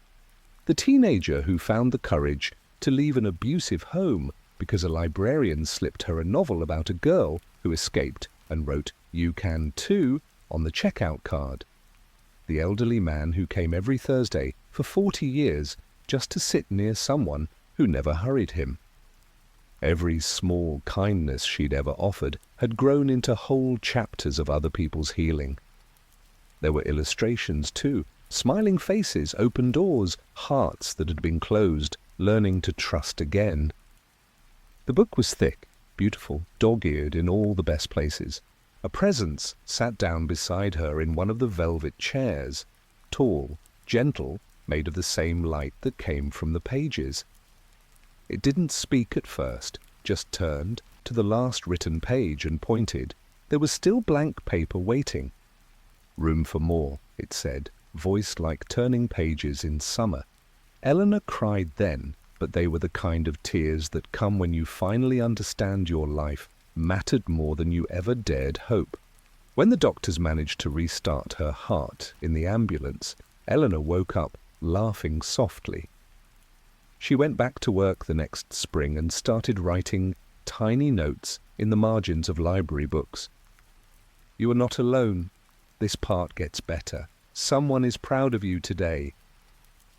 The teenager who found the courage to leave an abusive home because a librarian slipped her a novel about a girl who escaped and wrote "You can too" on the checkout card. The elderly man who came every Thursday for 40 years just to sit near someone who never hurried him. Every small kindness she'd ever offered had grown into whole chapters of other people's healing. There were illustrations too, smiling faces, open doors, hearts that had been closed, learning to trust again. The book was thick, beautiful, dog-eared in all the best places. A presence sat down beside her in one of the velvet chairs, tall, gentle, made of the same light that came from the pages. It didn't speak at first, just turned to the last written page and pointed. There was still blank paper waiting. "Room for more," it said, voiced like turning pages in summer. Eleanor cried then, but they were the kind of tears that come when you finally understand your life mattered more than you ever dared hope. When the doctors managed to restart her heart in the ambulance, Eleanor woke up, laughing softly. She went back to work the next spring and started writing tiny notes in the margins of library books. "You are not alone. This part gets better. Someone is proud of you today."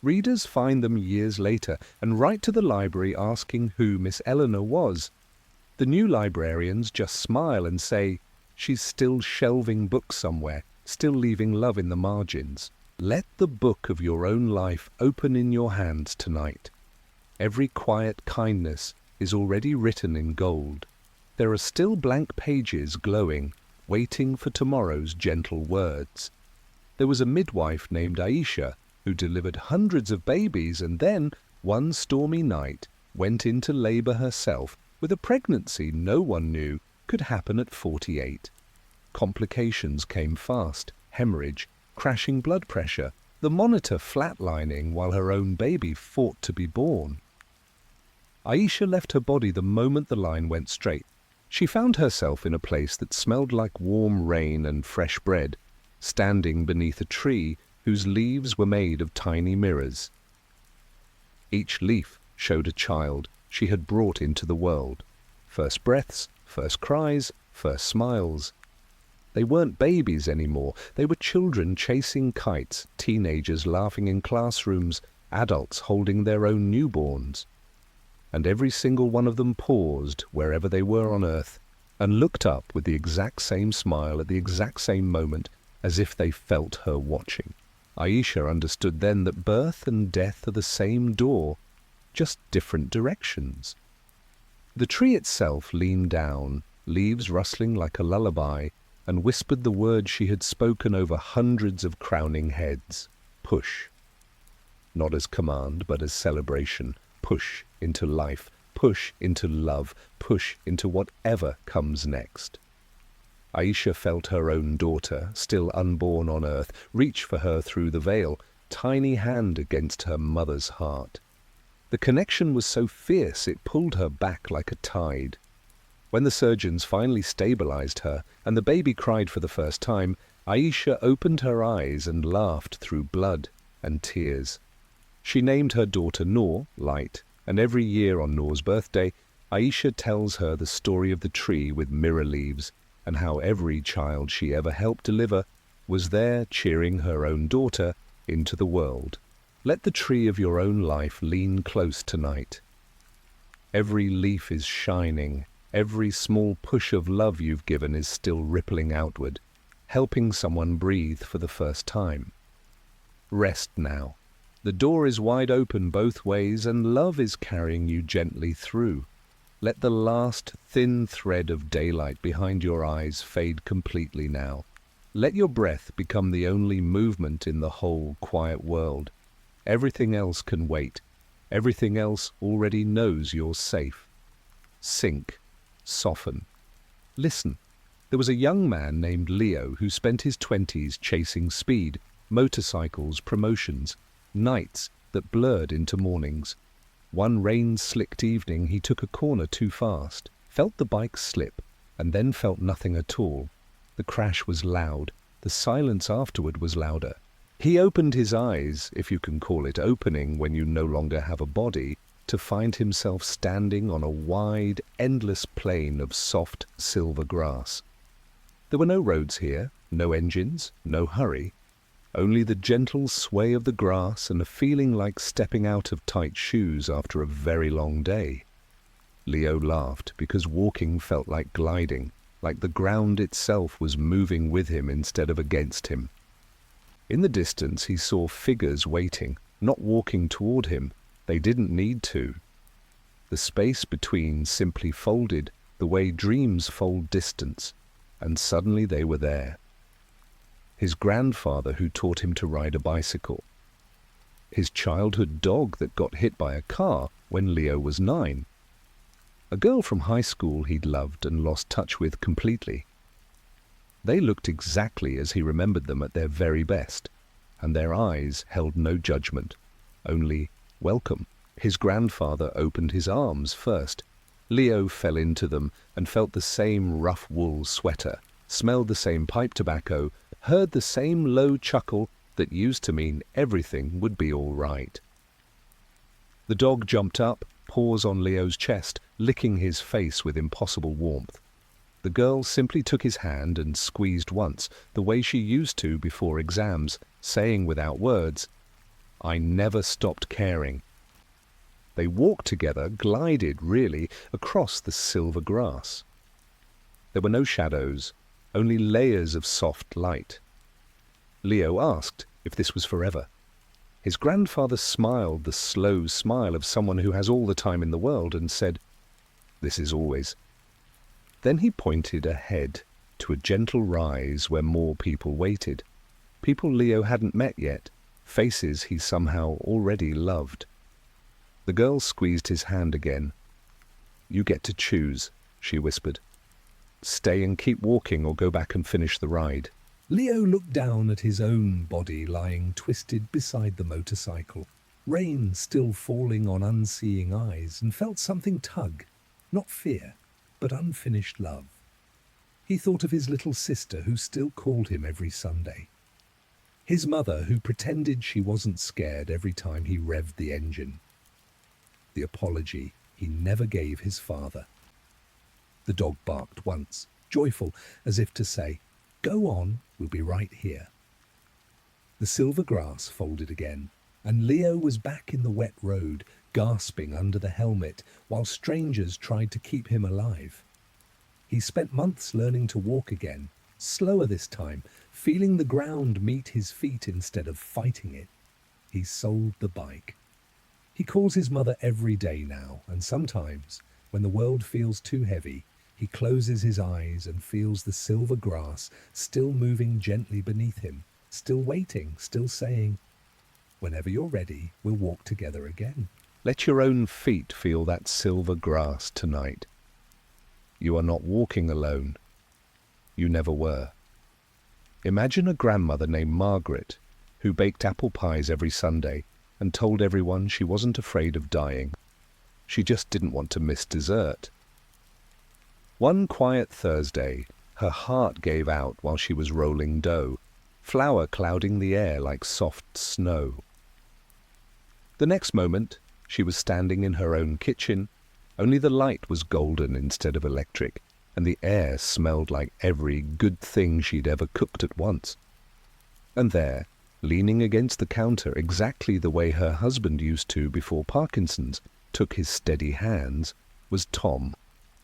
Readers find them years later and write to the library asking who Miss Eleanor was. The new librarians just smile and say, "She's still shelving books somewhere, still leaving love in the margins." Let the book of your own life open in your hands tonight. Every quiet kindness is already written in gold. There are still blank pages glowing, waiting for tomorrow's gentle words. There was a midwife named Aisha who delivered hundreds of babies and then, one stormy night, went into labor herself with a pregnancy no one knew could happen at 48. Complications came fast, hemorrhage, crashing blood pressure, the monitor flatlining while her own baby fought to be born. Aisha left her body the moment the line went straight. She found herself in a place that smelled like warm rain and fresh bread, standing beneath a tree whose leaves were made of tiny mirrors. Each leaf showed a child she had brought into the world. First breaths, first cries, first smiles. They weren't babies anymore. They were children chasing kites, teenagers laughing in classrooms, adults holding their own newborns. And every single one of them paused wherever they were on earth and looked up with the exact same smile at the exact same moment, as if they felt her watching. Aisha understood then that birth and death are the same door, just different directions. The tree itself leaned down, leaves rustling like a lullaby, and whispered the words she had spoken over hundreds of crowning heads. Push. Not as command, but as celebration. Push into life. Push into love. Push into whatever comes next. Aisha felt her own daughter, still unborn on earth, reach for her through the veil, tiny hand against her mother's heart. The connection was so fierce it pulled her back like a tide. When the surgeons finally stabilized her and the baby cried for the first time, Aisha opened her eyes and laughed through blood and tears. She named her daughter Noor, light, and every year on Noor's birthday, Aisha tells her the story of the tree with mirror leaves and how every child she ever helped deliver was there cheering her own daughter into the world. Let the tree of your own life lean close tonight. Every leaf is shining. Every small push of love you've given is still rippling outward, helping someone breathe for the first time. Rest now. The door is wide open both ways, and love is carrying you gently through. Let the last thin thread of daylight behind your eyes fade completely now. Let your breath become the only movement in the whole quiet world. Everything else can wait. Everything else already knows you're safe. Sink. Soften. Listen. There was a young man named Leo who spent his 20s chasing speed, motorcycles, promotions, nights that blurred into mornings. One rain-slicked evening he took a corner too fast, felt the bike slip, and then felt nothing at all. The crash was loud. The silence afterward was louder. He opened his eyes, if you can call it opening when you no longer have a body, to find himself standing on a wide, endless plain of soft silver grass. There were no roads here, no engines, no hurry. Only the gentle sway of the grass and a feeling like stepping out of tight shoes after a very long day. Leo laughed because walking felt like gliding, like the ground itself was moving with him instead of against him. In the distance he saw figures waiting, not walking toward him. They didn't need to. The space between simply folded the way dreams fold distance, and suddenly they were there. His grandfather who taught him to ride a bicycle. His childhood dog that got hit by a car when Leo was 9. A girl from high school he'd loved and lost touch with completely. They looked exactly as he remembered them at their very best, and their eyes held no judgment, only welcome. His grandfather opened his arms first. Leo fell into them and felt the same rough wool sweater, smelled the same pipe tobacco, heard the same low chuckle that used to mean everything would be all right. The dog jumped up, paws on Leo's chest, licking his face with impossible warmth. The girl simply took his hand and squeezed once, the way she used to before exams, saying without words, "I never stopped caring." They walked together, glided, really, across the silver grass. There were no shadows, only layers of soft light. Leo asked if this was forever. His grandfather smiled the slow smile of someone who has all the time in the world and said, "This is always." Then he pointed ahead to a gentle rise where more people waited. People Leo hadn't met yet, faces he somehow already loved. The girl squeezed his hand again. "You get to choose," she whispered. "Stay and keep walking or go back and finish the ride." Leo looked down at his own body lying twisted beside the motorcycle, rain still falling on unseeing eyes, and felt something tug, not fear, but unfinished love. He thought of his little sister who still called him every Sunday. His mother who pretended she wasn't scared every time he revved the engine. The apology he never gave his father. The dog barked once, joyful, as if to say, "Go on, we'll be right here." The silver grass folded again, and Leo was back in the wet road, gasping under the helmet, while strangers tried to keep him alive. He spent months learning to walk again, slower this time, feeling the ground meet his feet instead of fighting it. He sold the bike. He calls his mother every day now, and sometimes, when the world feels too heavy, he closes his eyes and feels the silver grass still moving gently beneath him, still waiting, still saying, "Whenever you're ready, we'll walk together again." Let your own feet feel that silver grass tonight. You are not walking alone. You never were. Imagine a grandmother named Margaret, who baked apple pies every Sunday and told everyone she wasn't afraid of dying. She just didn't want to miss dessert. One quiet Thursday, her heart gave out while she was rolling dough, flour clouding the air like soft snow. The next moment, she was standing in her own kitchen, only the light was golden instead of electric, and the air smelled like every good thing she'd ever cooked at once. And there, leaning against the counter exactly the way her husband used to before Parkinson's took his steady hands, was Tom,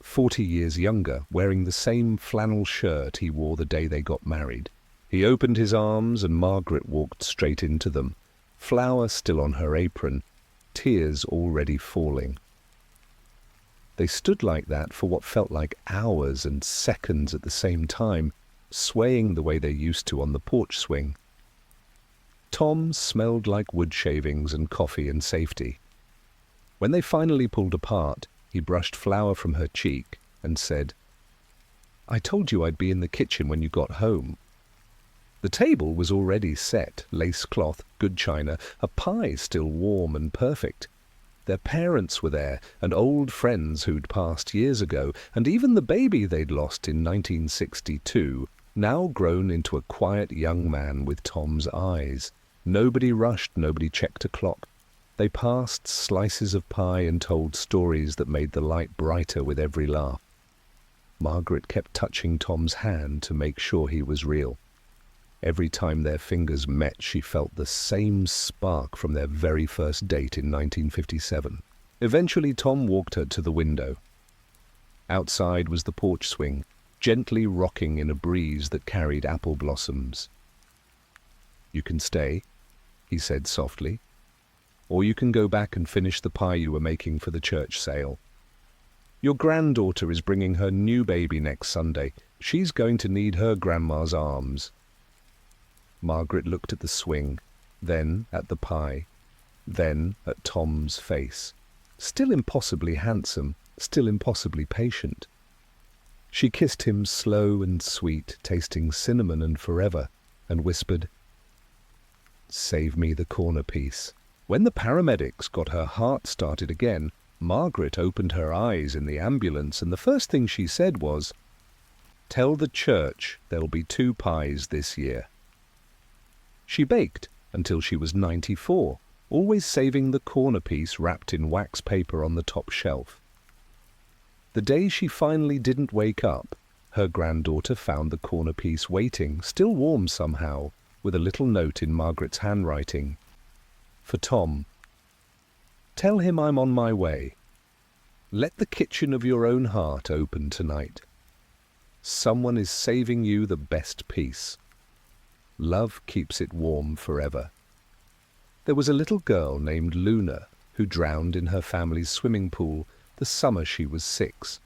40 years younger, wearing the same flannel shirt he wore the day they got married. He opened his arms and Margaret walked straight into them, flour still on her apron, tears already falling. They stood like that for what felt like hours and seconds at the same time, swaying the way they used to on the porch swing. Tom smelled like wood shavings and coffee and safety. When they finally pulled apart, he brushed flour from her cheek and said, "I told you I'd be in the kitchen when you got home." The table was already set, lace cloth, good china, a pie still warm and perfect. Their parents were there, and old friends who'd passed years ago, and even the baby they'd lost in 1962, now grown into a quiet young man with Tom's eyes. Nobody rushed, nobody checked a clock. They passed slices of pie and told stories that made the light brighter with every laugh. Margaret kept touching Tom's hand to make sure he was real. Every time their fingers met, she felt the same spark from their very first date in 1957. Eventually, Tom walked her to the window. Outside was the porch swing, gently rocking in a breeze that carried apple blossoms. "You can stay," he said softly, "or you can go back and finish the pie you were making for the church sale. Your granddaughter is bringing her new baby next Sunday. She's going to need her grandma's arms." Margaret looked at the swing, then at the pie, then at Tom's face. Still impossibly handsome, still impossibly patient. She kissed him slow and sweet, tasting cinnamon and forever, and whispered, "Save me the corner piece." When the paramedics got her heart started again, Margaret opened her eyes in the ambulance, and the first thing she said was, "Tell the church there'll be 2 pies this year." She baked until she was 94, always saving the corner piece wrapped in wax paper on the top shelf. The day she finally didn't wake up, her granddaughter found the corner piece waiting, still warm somehow, with a little note in Margaret's handwriting. For Tom, "Tell him I'm on my way. Let the kitchen of your own heart open tonight. Someone is saving you the best piece. Love keeps it warm forever." There was a little girl named Luna who drowned in her family's swimming pool the summer she was 6.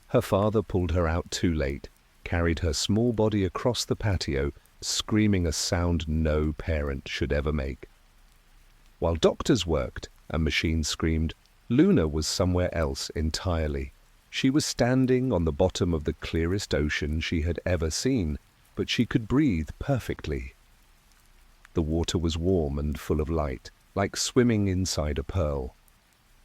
Her father pulled her out too late, carried her small body across the patio, screaming a sound no parent should ever make. While doctors worked and machines screamed, Luna was somewhere else entirely. She was standing on the bottom of the clearest ocean she had ever seen, but she could breathe perfectly. The water was warm and full of light, like swimming inside a pearl.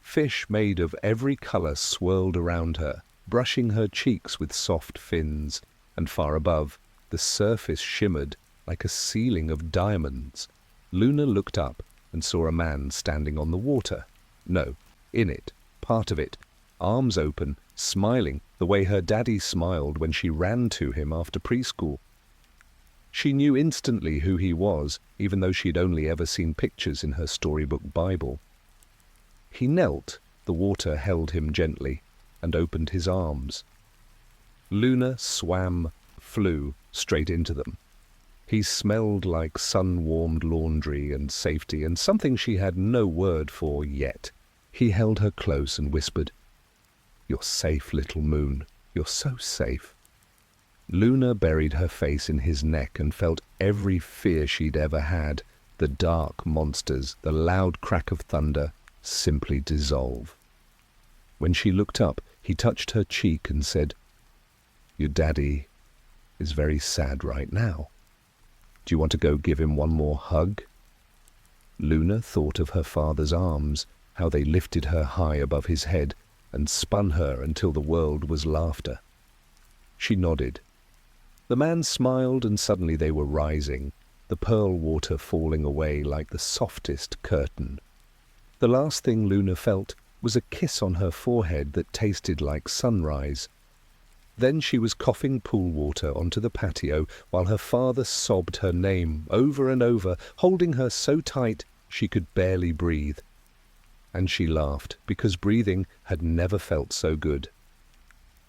Fish made of every color swirled around her, brushing her cheeks with soft fins, and far above, the surface shimmered like a ceiling of diamonds. Luna looked up and saw a man standing on the water. No, in it, part of it, arms open, smiling the way her daddy smiled when she ran to him after preschool. She knew instantly who he was, even though she'd only ever seen pictures in her storybook Bible. He knelt, the water held him gently, and opened his arms. Luna swam, flew, straight into them. He smelled like sun-warmed laundry and safety, and something she had no word for yet. He held her close and whispered, "You're safe, little moon. You're so safe." Luna buried her face in his neck and felt every fear she'd ever had, the dark monsters, the loud crack of thunder, simply dissolve. When she looked up, he touched her cheek and said, "Your daddy is very sad right now. Do you want to go give him one more hug?" Luna thought of her father's arms, how they lifted her high above his head and spun her until the world was laughter. She nodded. The man smiled, and suddenly they were rising, the pearl water falling away like the softest curtain. The last thing Luna felt was a kiss on her forehead that tasted like sunrise. Then she was coughing pool water onto the patio while her father sobbed her name over and over, holding her so tight she could barely breathe. And she laughed, because breathing had never felt so good.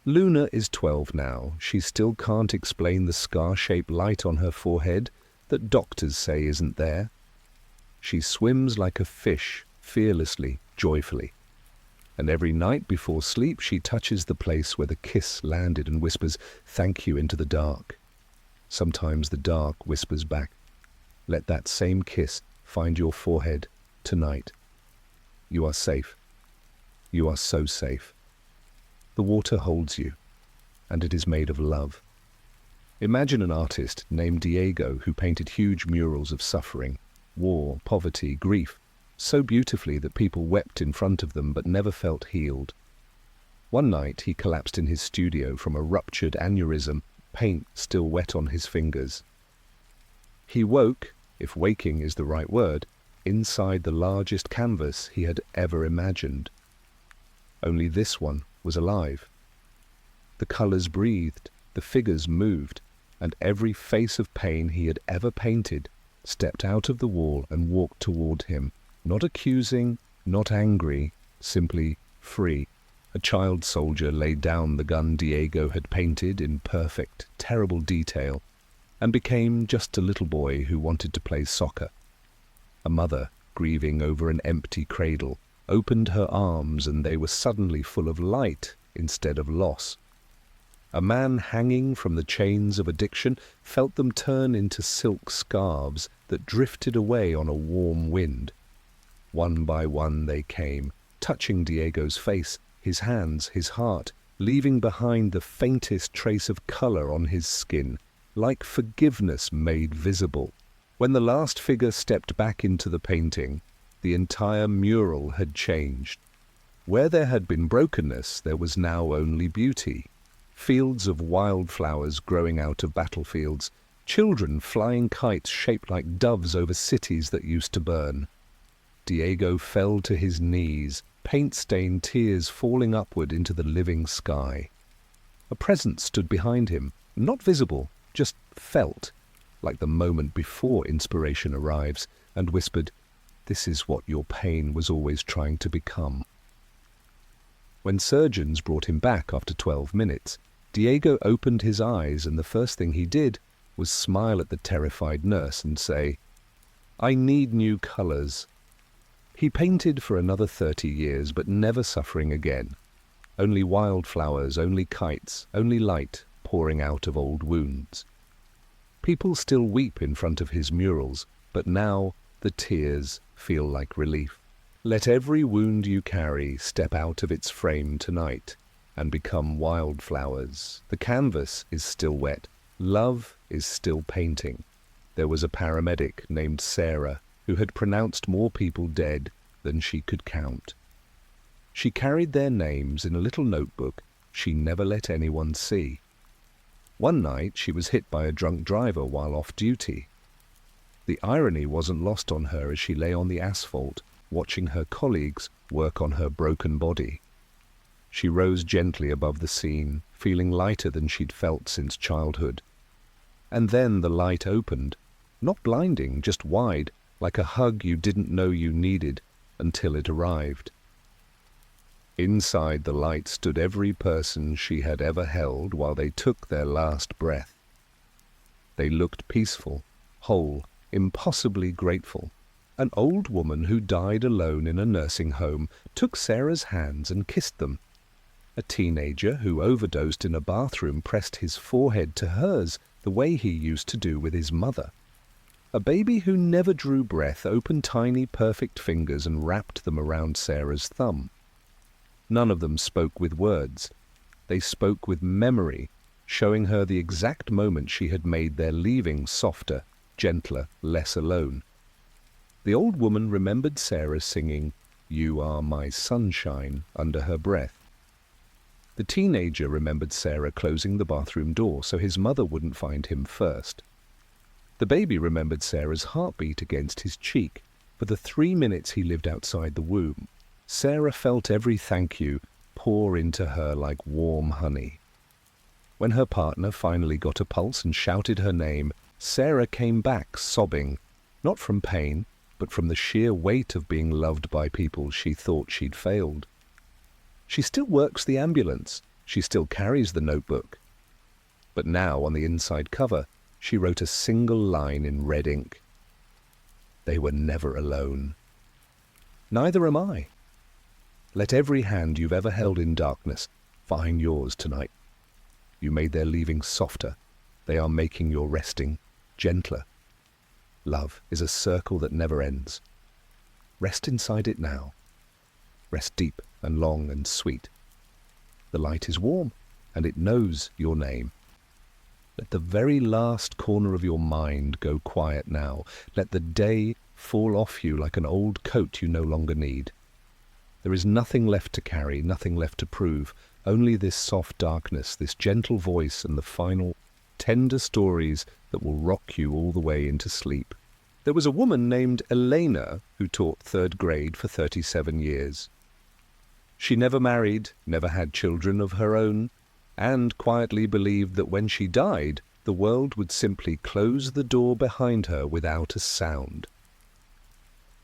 Luna is 12 now. She still can't explain the scar-shaped light on her forehead that doctors say isn't there. She swims like a fish, fearlessly, joyfully. And every night before sleep she touches the place where the kiss landed and whispers "thank you" into the dark. Sometimes the dark whispers back, "Let that same kiss find your forehead tonight. You are safe. You are so safe. The water holds you, and it is made of love." Imagine an artist named Diego who painted huge murals of suffering, war, poverty, grief, so beautifully that people wept in front of them but never felt healed. One night he collapsed in his studio from a ruptured aneurysm, paint still wet on his fingers. He woke, if waking is the right word, inside the largest canvas he had ever imagined. Only this one was alive. The colours breathed, the figures moved, and every face of pain he had ever painted stepped out of the wall and walked toward him, not accusing, not angry, simply free. A child soldier laid down the gun Diego had painted in perfect, terrible detail and became just a little boy who wanted to play soccer. A mother, grieving over an empty cradle, opened her arms and they were suddenly full of light instead of loss. A man hanging from the chains of addiction felt them turn into silk scarves that drifted away on a warm wind. One by one they came, touching Diego's face, his hands, his heart, leaving behind the faintest trace of color on his skin, like forgiveness made visible. When the last figure stepped back into the painting, the entire mural had changed. Where there had been brokenness, there was now only beauty. Fields of wildflowers growing out of battlefields, children flying kites shaped like doves over cities that used to burn. Diego fell to his knees, paint-stained tears falling upward into the living sky. A presence stood behind him, not visible, just felt, like the moment before inspiration arrives, and whispered, "This is what your pain was always trying to become." When surgeons brought him back after 12 minutes, Diego opened his eyes and the first thing he did was smile at the terrified nurse and say, "I need new colors." He painted for another 30 years, but never suffering again. Only wildflowers, only kites, only light pouring out of old wounds. People still weep in front of his murals, but now the tears feel like relief. Let every wound you carry step out of its frame tonight and become wildflowers. The canvas is still wet. Love is still painting. There was a paramedic named Sarah who had pronounced more people dead than she could count. She carried their names in a little notebook she never let anyone see. One night she was hit by a drunk driver while off duty. The irony wasn't lost on her as she lay on the asphalt, watching her colleagues work on her broken body. She rose gently above the scene, feeling lighter than she'd felt since childhood. And then the light opened, not blinding, just wide, like a hug you didn't know you needed until it arrived. Inside the light stood every person she had ever held while they took their last breath. They looked peaceful, whole, impossibly grateful. An old woman who died alone in a nursing home took Sarah's hands and kissed them. A teenager who overdosed in a bathroom pressed his forehead to hers the way he used to do with his mother. A baby who never drew breath opened tiny, perfect fingers and wrapped them around Sarah's thumb. None of them spoke with words. They spoke with memory, showing her the exact moment she had made their leaving softer, gentler, less alone. The old woman remembered Sarah singing, "You Are My Sunshine," under her breath. The teenager remembered Sarah closing the bathroom door so his mother wouldn't find him first. The baby remembered Sarah's heartbeat against his cheek for the 3 minutes he lived outside the womb. Sarah felt every thank you pour into her like warm honey. When her partner finally got a pulse and shouted her name, Sarah came back sobbing, not from pain, but from the sheer weight of being loved by people she thought she'd failed. She still works the ambulance. She still carries the notebook. But now, on the inside cover, she wrote a single line in red ink. They were never alone. Neither am I. Let every hand you've ever held in darkness find yours tonight. You made their leaving softer, They are making your resting gentler. Love is a circle that never ends. Rest inside it now. Rest deep and long and sweet. The light is warm, and it knows your name. Let the very last corner of your mind go quiet now. Let the day fall off you like an old coat you no longer need. There is nothing left to carry, nothing left to prove, only this soft darkness, this gentle voice, and the final, tender stories that will rock you all the way into sleep. There was a woman named Elena who taught 3rd grade for 37 years. She never married, never had children of her own, and quietly believed that when she died, the world would simply close the door behind her without a sound.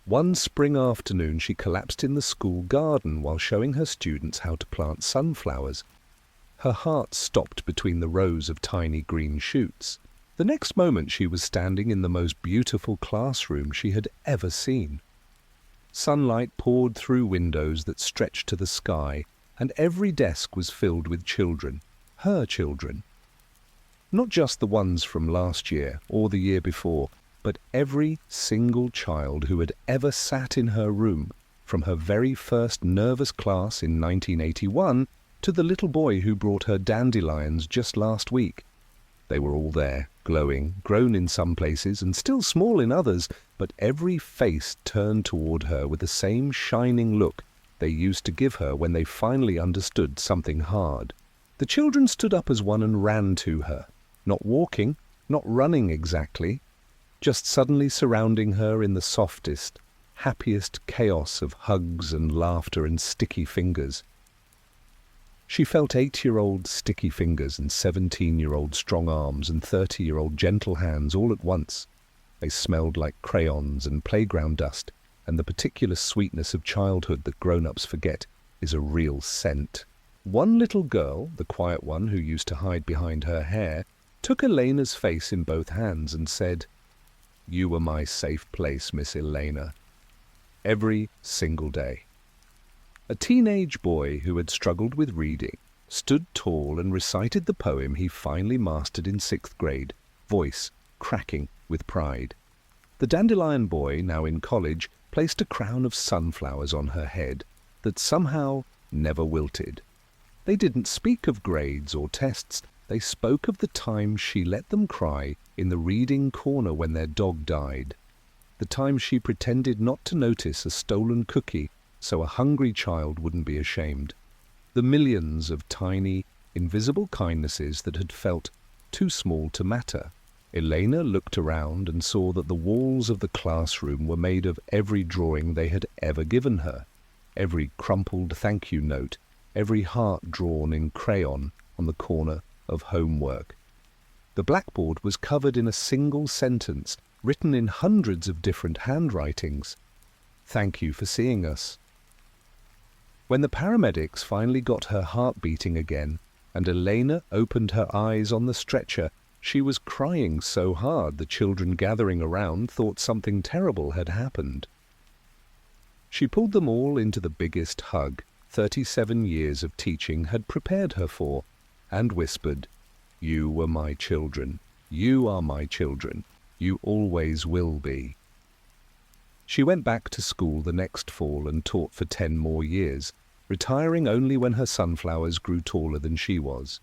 One spring afternoon, she collapsed in the school garden while showing her students how to plant sunflowers. Her heart stopped between the rows of tiny green shoots. The next moment, she was standing in the most beautiful classroom she had ever seen. Sunlight poured through windows that stretched to the sky, and every desk was filled with children, her children. Not just the ones from last year or the year before, but every single child who had ever sat in her room, from her very first nervous class in 1981 to the little boy who brought her dandelions just last week. They were all there, glowing, grown in some places and still small in others, but every face turned toward her with the same shining look they used to give her when they finally understood something hard. The children stood up as one and ran to her, not walking, not running exactly, just suddenly surrounding her in the softest, happiest chaos of hugs and laughter and sticky fingers. She felt 8-year-old sticky fingers and 17-year-old strong arms and 30-year-old gentle hands all at once. They smelled like crayons and playground dust, and the particular sweetness of childhood that grown-ups forget is a real scent. One little girl, the quiet one who used to hide behind her hair, took Elena's face in both hands and said, "You were my safe place, Miss Elena." Every single day. A teenage boy who had struggled with reading stood tall and recited the poem he finally mastered in 6th grade, voice cracking with pride. The dandelion boy, now in college, placed a crown of sunflowers on her head that somehow never wilted. They didn't speak of grades or tests. They spoke of the time she let them cry in the reading corner when their dog died, the time she pretended not to notice a stolen cookie so a hungry child wouldn't be ashamed, the millions of tiny, invisible kindnesses that had felt too small to matter. Elena looked around and saw that the walls of the classroom were made of every drawing they had ever given her, every crumpled thank you note, every heart drawn in crayon on the corner of homework. The blackboard was covered in a single sentence, written in hundreds of different handwritings. "Thank you for seeing us." When the paramedics finally got her heart beating again, and Elena opened her eyes on the stretcher, she was crying so hard the children gathering around thought something terrible had happened. She pulled them all into the biggest hug 37 years of teaching had prepared her for, and whispered, "You were my children. You are my children. You always will be." She went back to school the next fall and taught for 10 more years, retiring only when her sunflowers grew taller than she was.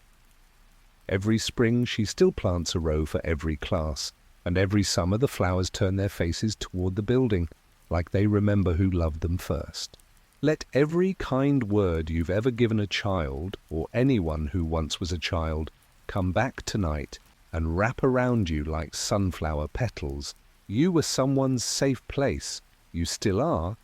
Every spring she still plants a row for every class, and every summer the flowers turn their faces toward the building, like they remember who loved them first. Let every kind word you've ever given a child, or anyone who once was a child, come back tonight and wrap around you like sunflower petals. You were someone's safe place. You still are.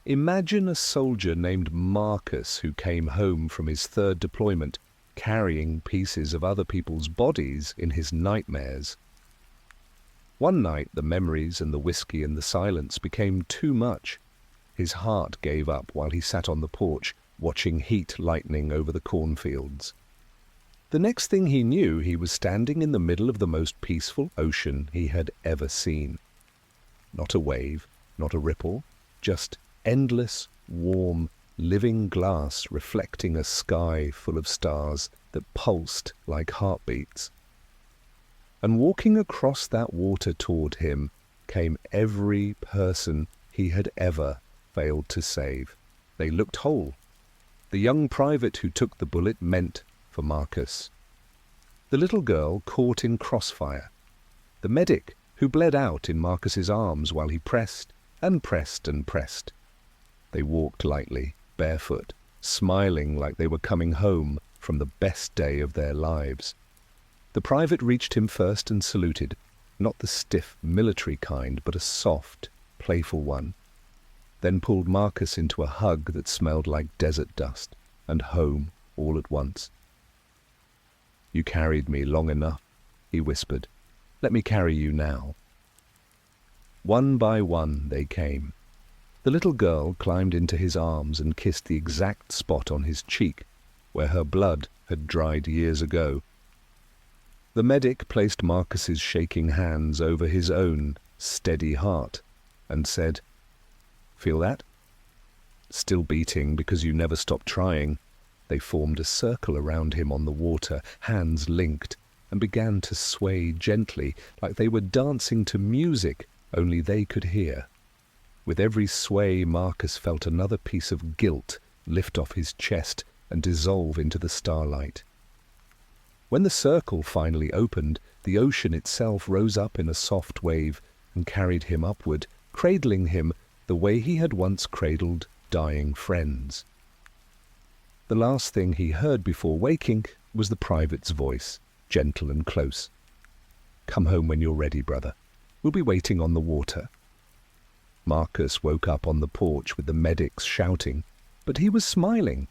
Imagine a soldier named Marcus who came home from his 3rd deployment, carrying pieces of other people's bodies in his nightmares. One night the memories and the whiskey and the silence became too much. His heart gave up while he sat on the porch, watching heat lightning over the cornfields. The next thing he knew, he was standing in the middle of the most peaceful ocean he had ever seen. Not a wave, not a ripple, just endless, warm, living glass reflecting a sky full of stars that pulsed like heartbeats. and walking across that water toward him came every person he had ever failed to save. They looked whole. The young private who took the bullet meant for Marcus. The little girl caught in crossfire. The medic who bled out in Marcus's arms while he pressed and pressed and pressed. They walked lightly, barefoot, smiling like they were coming home from the best day of their lives. The private reached him first and saluted, not the stiff military kind, but a soft, playful one, then pulled Marcus into a hug that smelled like desert dust and home all at once. "You carried me long enough," he whispered. "Let me carry you now." One by one they came. The little girl climbed into his arms and kissed the exact spot on his cheek where her blood had dried years ago. The medic placed Marcus's shaking hands over his own steady heart and said, "Feel that? Still beating because you never stopped trying." They formed a circle around him on the water, hands linked, and began to sway gently like they were dancing to music only they could hear. With every sway, Marcus felt another piece of guilt lift off his chest and dissolve into the starlight. When the circle finally opened, the ocean itself rose up in a soft wave and carried him upward, cradling him the way he had once cradled dying friends. The last thing he heard before waking was the private's voice, gentle and close. "Come home when you're ready, brother. We'll be waiting on the water." Marcus woke up on the porch with the medics shouting, but he was smiling.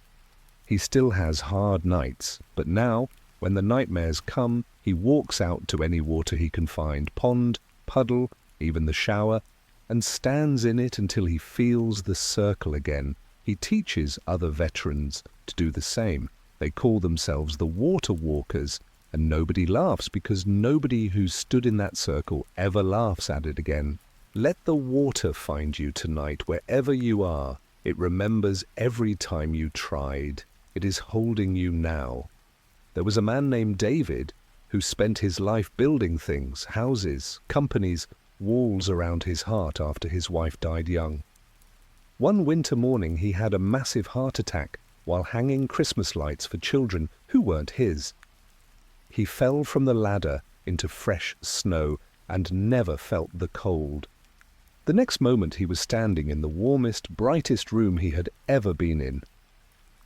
He still has hard nights, but now, when the nightmares come, he walks out to any water he can find, pond, puddle, even the shower, and stands in it until he feels the circle again. He teaches other veterans to do the same. They call themselves the water walkers, and nobody laughs because nobody who stood in that circle ever laughs at it again. Let the water find you tonight, wherever you are. It remembers every time you tried. It is holding you now. There was a man named David who spent his life building things, houses, companies, walls around his heart after his wife died young. One winter morning he had a massive heart attack while hanging Christmas lights for children who weren't his. He fell from the ladder into fresh snow and never felt the cold. The next moment he was standing in the warmest, brightest room he had ever been in.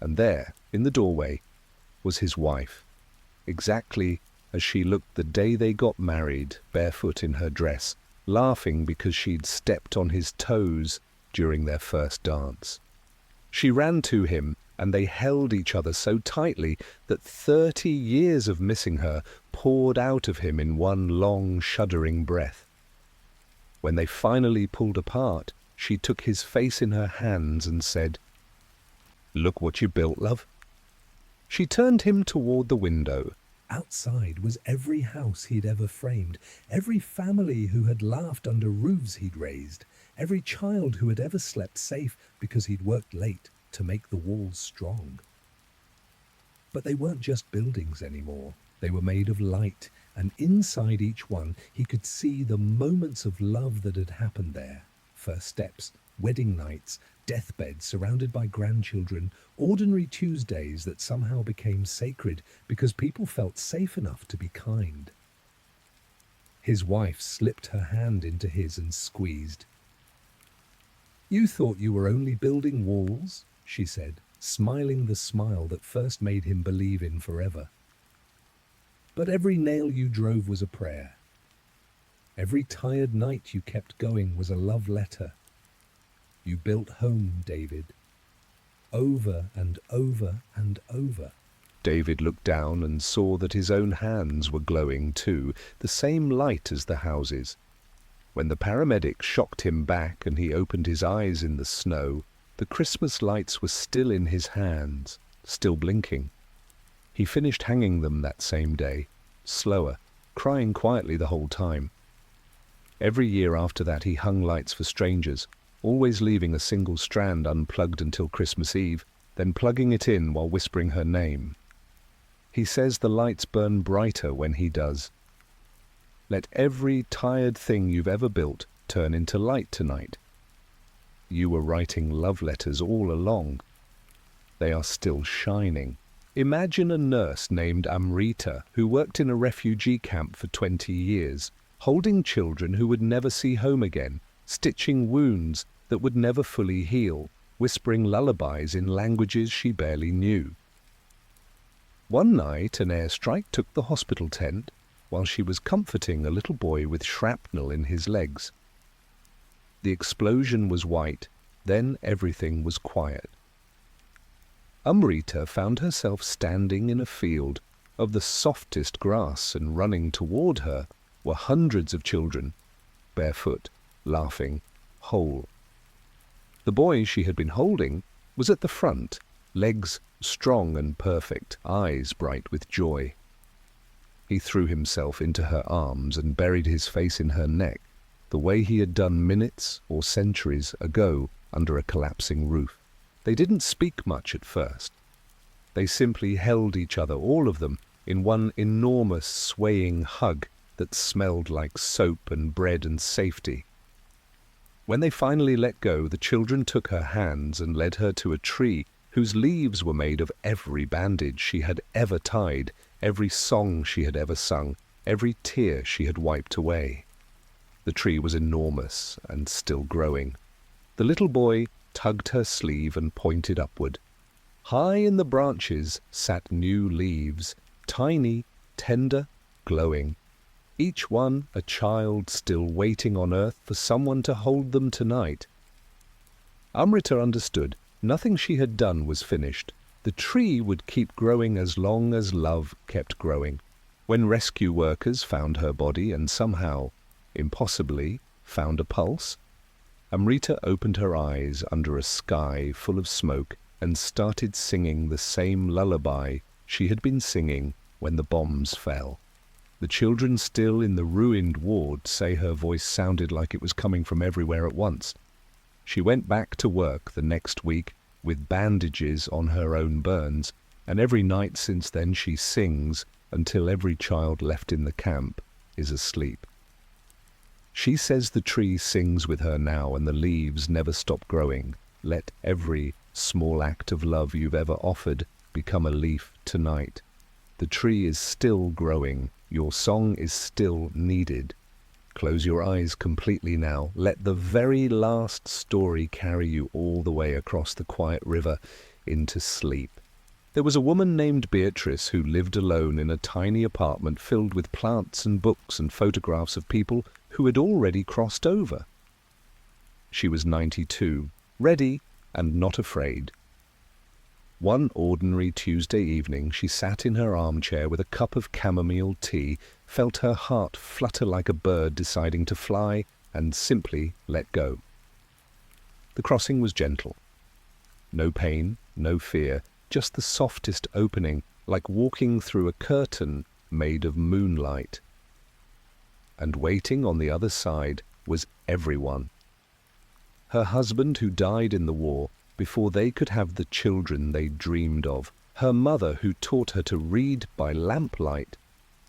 And there, in the doorway, was his wife, exactly as she looked the day they got married, barefoot in her dress, laughing because she'd stepped on his toes during their first dance. She ran to him, and they held each other so tightly that 30 years of missing her poured out of him in one long, shuddering breath. When they finally pulled apart, she took his face in her hands and said, "Look what you built, love." She turned him toward the window. Outside was every house he'd ever framed, every family who had laughed under roofs he'd raised, every child who had ever slept safe because he'd worked late to make the walls strong. But they weren't just buildings anymore. They were made of light, and inside each one he could see the moments of love that had happened there. First steps, wedding nights, deathbeds surrounded by grandchildren, ordinary Tuesdays that somehow became sacred because people felt safe enough to be kind. His wife slipped her hand into his and squeezed. "You thought you were only building walls?" she said, smiling the smile that first made him believe in forever. "But every nail you drove was a prayer. Every tired night you kept going was a love letter. You built home, David, over and over and over." David looked down and saw that his own hands were glowing too, the same light as the houses. When the paramedic shocked him back and he opened his eyes in the snow, the Christmas lights were still in his hands, still blinking. He finished hanging them that same day, slower, crying quietly the whole time. Every year after that he hung lights for strangers, always leaving a single strand unplugged until Christmas Eve, then plugging it in while whispering her name. He says the lights burn brighter when he does. Let every tired thing you've ever built turn into light tonight. You were writing love letters all along. They are still shining. Imagine a nurse named Amrita who worked in a refugee camp for 20 years, holding children who would never see home again, stitching wounds that would never fully heal, whispering lullabies in languages she barely knew. One night, an airstrike took the hospital tent while she was comforting a little boy with shrapnel in his legs. The explosion was white, then everything was quiet. Amrita found herself standing in a field of the softest grass, and running toward her were hundreds of children, barefoot, laughing, whole. The boy she had been holding was at the front, legs strong and perfect, eyes bright with joy. He threw himself into her arms and buried his face in her neck, the way he had done minutes or centuries ago under a collapsing roof. They didn't speak much at first. They simply held each other, all of them, in one enormous swaying hug that smelled like soap and bread and safety. When they finally let go, the children took her hands and led her to a tree whose leaves were made of every bandage she had ever tied, every song she had ever sung, every tear she had wiped away. The tree was enormous and still growing. The little boy tugged her sleeve and pointed upward. High in the branches sat new leaves, tiny, tender, glowing. Each one a child still waiting on earth for someone to hold them tonight. Amrita understood. Nothing she had done was finished. The tree would keep growing as long as love kept growing. When rescue workers found her body and somehow, impossibly, found a pulse, Amrita opened her eyes under a sky full of smoke and started singing the same lullaby she had been singing when the bombs fell. The children still in the ruined ward say her voice sounded like it was coming from everywhere at once. She went back to work the next week with bandages on her own burns, and every night since then she sings until every child left in the camp is asleep. She says the tree sings with her now and the leaves never stop growing. Let every small act of love you've ever offered become a leaf tonight. The tree is still growing. Your song is still needed. Close your eyes completely now. Let the very last story carry you all the way across the quiet river into sleep. There was a woman named Beatrice who lived alone in a tiny apartment filled with plants and books and photographs of people who had already crossed over. She was 92, ready and not afraid. One ordinary Tuesday evening, she sat in her armchair with a cup of chamomile tea, felt her heart flutter like a bird deciding to fly, and simply let go. The crossing was gentle. No pain, no fear, just the softest opening, like walking through a curtain made of moonlight. And waiting on the other side was everyone. Her husband, who died in the war before they could have the children they dreamed of, her mother, who taught her to read by lamplight,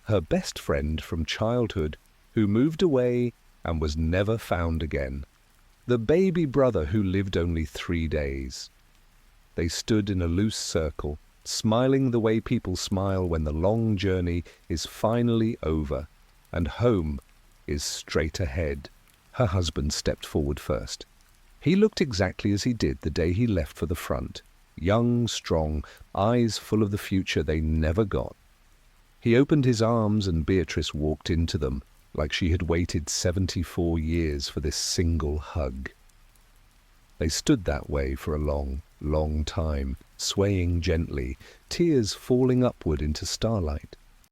her best friend from childhood, who moved away and was never found again, the baby brother who lived only 3 days. They stood in a loose circle, smiling the way people smile when the long journey is finally over and home is straight ahead. Her husband stepped forward first. He looked exactly as he did the day he left for the front, young, strong, eyes full of the future they never got. He opened his arms and Beatrice walked into them like she had waited 74 years for this single hug. They stood that way for a long, long time, swaying gently, tears falling upward into starlight.